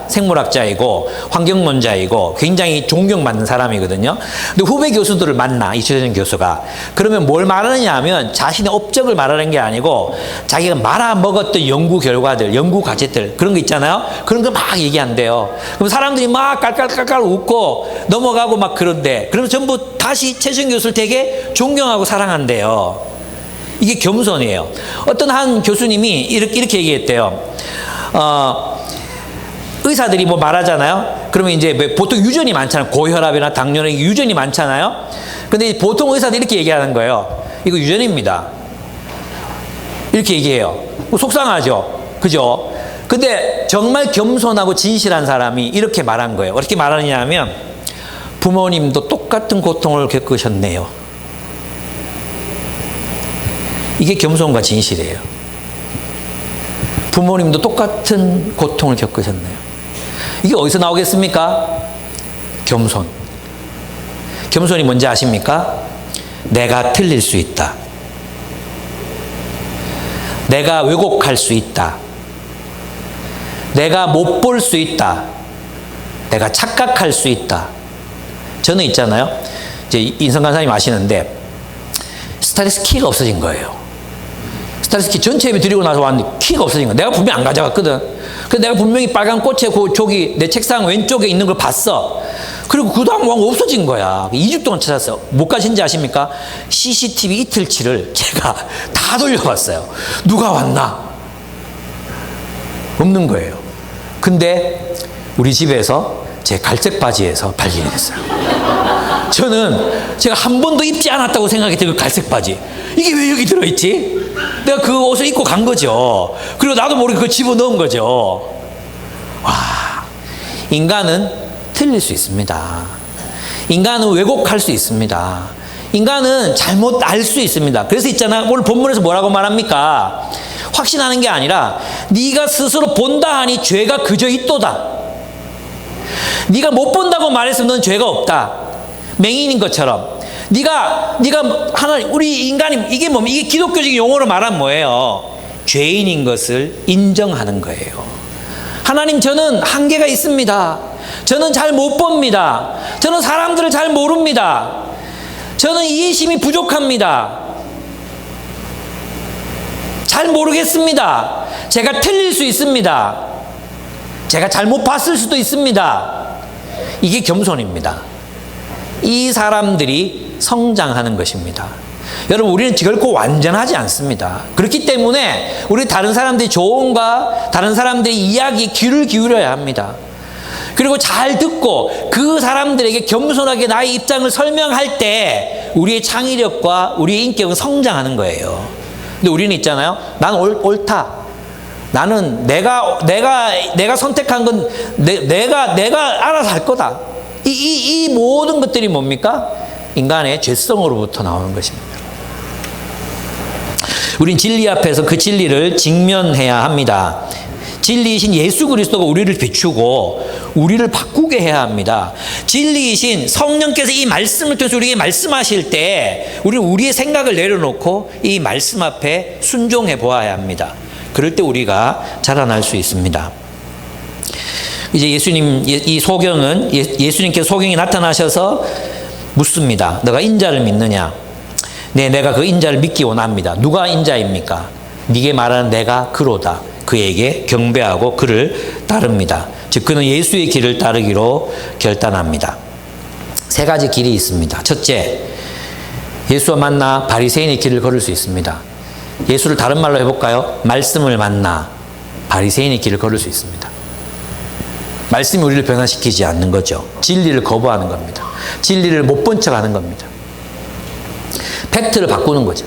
생물학자이고 환경론자이고 굉장히 존경받는 사람이거든요. 근데 후배 교수들을 만나, 이 최재천 교수가. 그러면 뭘 말하느냐 하면 자신의 업적을 말하는 게 아니고 자기가 말아먹었던 연구 결과들, 연구 과제들, 그런 거 있잖아요. 그런 거 막 얘기한대요. 그럼 사람들이 막 깔깔깔깔 웃고 넘어가고 막 그런데, 그러면 전부 다시 최재천 교수를 되게 존경하고 사랑한대요. 이게 겸손이에요. 어떤 한 교수님이 이렇게 얘기했대요. 의사들이 뭐 말하잖아요. 그러면 이제 보통 유전이 많잖아요. 고혈압이나 당뇨는 유전이 많잖아요. 근데 보통 의사들이 이렇게 얘기하는 거예요. 이거 유전입니다. 이렇게 얘기해요. 속상하죠. 그죠? 근데 정말 겸손하고 진실한 사람이 이렇게 말한 거예요. 어떻게 말하느냐 하면, 부모님도 똑같은 고통을 겪으셨네요. 이게 겸손과 진실이에요. 부모님도 똑같은 고통을 겪으셨네요. 이게 어디서 나오겠습니까? 겸손. 겸손이 뭔지 아십니까? 내가 틀릴 수 있다. 내가 왜곡할 수 있다. 내가 못 볼 수 있다. 내가 착각할 수 있다. 저는 있잖아요. 이제 인성 간사님 아시는데 스타일리스트 키가 없어진 거예요. 스타일리스트 키 전체 예배 드리고 나서 왔는데 키가 없어진 거야. 내가 분명히 안 가져갔거든. 그래서 내가 분명히 빨간 꽃에 저기 내 책상 왼쪽에 있는 걸 봤어. 그리고 그 다음 왕 없어진 거야. 2주 동안 찾았어요. 못 가신지 아십니까? CCTV 이틀치를 제가 다 돌려봤어요. 누가 왔나? 없는 거예요. 근데 우리 집에서 제 갈색 바지에서 발견이 됐어요. 저는 제가 한 번도 입지 않았다고 생각했던 그 갈색 바지, 이게 왜 여기 들어있지? 내가 그 옷을 입고 간 거죠. 그리고 나도 모르게 그걸 집어넣은 거죠. 와, 인간은 틀릴 수 있습니다. 인간은 왜곡할 수 있습니다. 인간은 잘못 알 수 있습니다. 그래서 있잖아, 오늘 본문에서 뭐라고 말합니까? 확신하는 게 아니라 네가 스스로 본다 하니 죄가 그저 있도다. 네가 못 본다고 말했으면 넌 죄가 없다. 맹인인 것처럼. 네가 하나님, 우리 인간이, 이게 뭡니까? 이게 기독교적인 용어로 말하면 뭐예요? 죄인인 것을 인정하는 거예요. 하나님, 저는 한계가 있습니다. 저는 잘 못 봅니다. 저는 사람들을 잘 모릅니다. 저는 이해심이 부족합니다. 잘 모르겠습니다. 제가 틀릴 수 있습니다. 제가 잘못 봤을 수도 있습니다. 이게 겸손입니다. 이 사람들이 성장하는 것입니다. 여러분, 우리는 결코 완전하지 않습니다. 그렇기 때문에 우리 다른 사람들의 조언과 다른 사람들의 이야기에 귀를 기울여야 합니다. 그리고 잘 듣고 그 사람들에게 겸손하게 나의 입장을 설명할 때 우리의 창의력과 우리의 인격은 성장하는 거예요. 근데 우리는 있잖아요. 난 옳다. 나는 내가 선택한 건 내가 알아서 할 거다. 이 모든 것들이 뭡니까? 인간의 죄성으로부터 나오는 것입니다. 우린 진리 앞에서 그 진리를 직면해야 합니다. 진리이신 예수 그리스도가 우리를 비추고 우리를 바꾸게 해야 합니다. 진리이신 성령께서 이 말씀을 통해서 우리에게 말씀하실 때 우리는 우리의 생각을 내려놓고 이 말씀 앞에 순종해 보아야 합니다. 그럴 때 우리가 자라날 수 있습니다. 이제 예수님, 이 소경은 예수님께서 소경이 나타나셔서 묻습니다. 너가 인자를 믿느냐? 네, 내가 그 인자를 믿기 원합니다. 누가 인자입니까? 네게 말하는 내가 그로다. 그에게 경배하고 그를 따릅니다. 즉 그는 예수의 길을 따르기로 결단합니다. 세 가지 길이 있습니다. 첫째, 예수와 만나 바리새인의 길을 걸을 수 있습니다. 예수를 다른 말로 해볼까요? 말씀을 만나 바리새인의 길을 걸을 수 있습니다. 말씀이 우리를 변화시키지 않는 거죠. 진리를 거부하는 겁니다. 진리를 못 본 척하는 겁니다. 팩트를 바꾸는 거죠.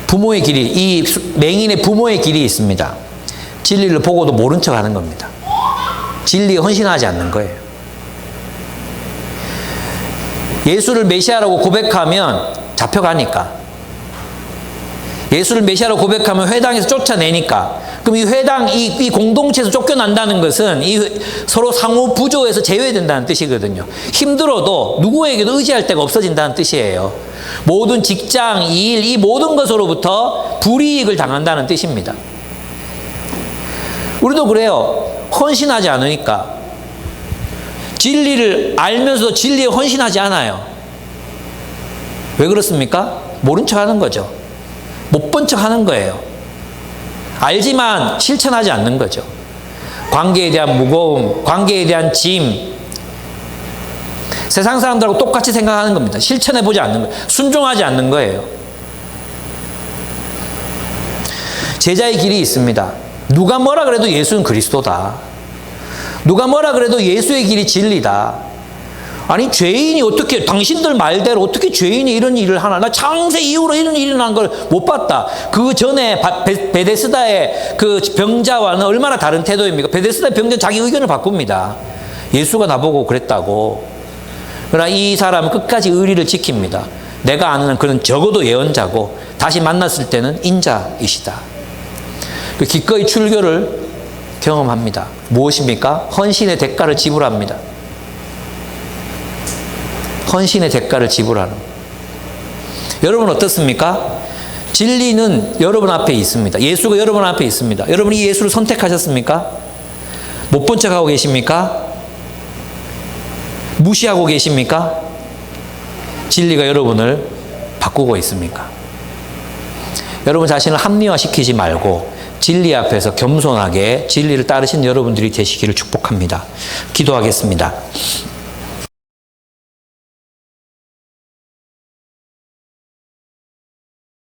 부모의 길이, 이 맹인의 부모의 길이 있습니다. 진리를 보고도 모른 척하는 겁니다. 진리에 헌신하지 않는 거예요. 예수를 메시아라고 고백하면 잡혀가니까. 예수를 메시아라고 고백하면 회당에서 쫓아내니까. 그럼 이 회당, 이 공동체에서 쫓겨난다는 것은 이 서로 상호 부조에서 제외된다는 뜻이거든요. 힘들어도 누구에게도 의지할 데가 없어진다는 뜻이에요. 모든 직장, 일, 이 모든 것으로부터 불이익을 당한다는 뜻입니다. 우리도 그래요. 헌신하지 않으니까. 진리를 알면서도 진리에 헌신하지 않아요. 왜 그렇습니까? 모른 척 하는 거죠. 못 본 척 하는 거예요. 알지만 실천하지 않는 거죠. 관계에 대한 무거움, 관계에 대한 짐, 세상 사람들하고 똑같이 생각하는 겁니다. 실천해보지 않는 거예요. 순종하지 않는 거예요. 제자의 길이 있습니다. 누가 뭐라 그래도 예수는 그리스도다. 누가 뭐라 그래도 예수의 길이 진리다. 아니 죄인이 어떻게 당신들 말대로 어떻게 죄인이 이런 일을 하나? 나 창세 이후로 이런 일이 난 걸 못 봤다. 그 전에 베데스다의 그 병자와는 얼마나 다른 태도입니까? 베데스다의 병자는 자기 의견을 바꿉니다. 예수가 나보고 그랬다고. 그러나 이 사람은 끝까지 의리를 지킵니다. 내가 아는 그는 적어도 예언자고 다시 만났을 때는 인자이시다. 그 기꺼이 출교를 경험합니다. 무엇입니까? 헌신의 대가를 지불합니다. 헌신의 대가를 지불하는. 여러분 어떻습니까? 진리는 여러분 앞에 있습니다. 예수가 여러분 앞에 있습니다. 여러분이 이 예수를 선택하셨습니까? 못 본 척하고 계십니까? 무시하고 계십니까? 진리가 여러분을 바꾸고 있습니까? 여러분 자신을 합리화시키지 말고 진리 앞에서 겸손하게 진리를 따르신 여러분들이 되시기를 축복합니다. 기도하겠습니다.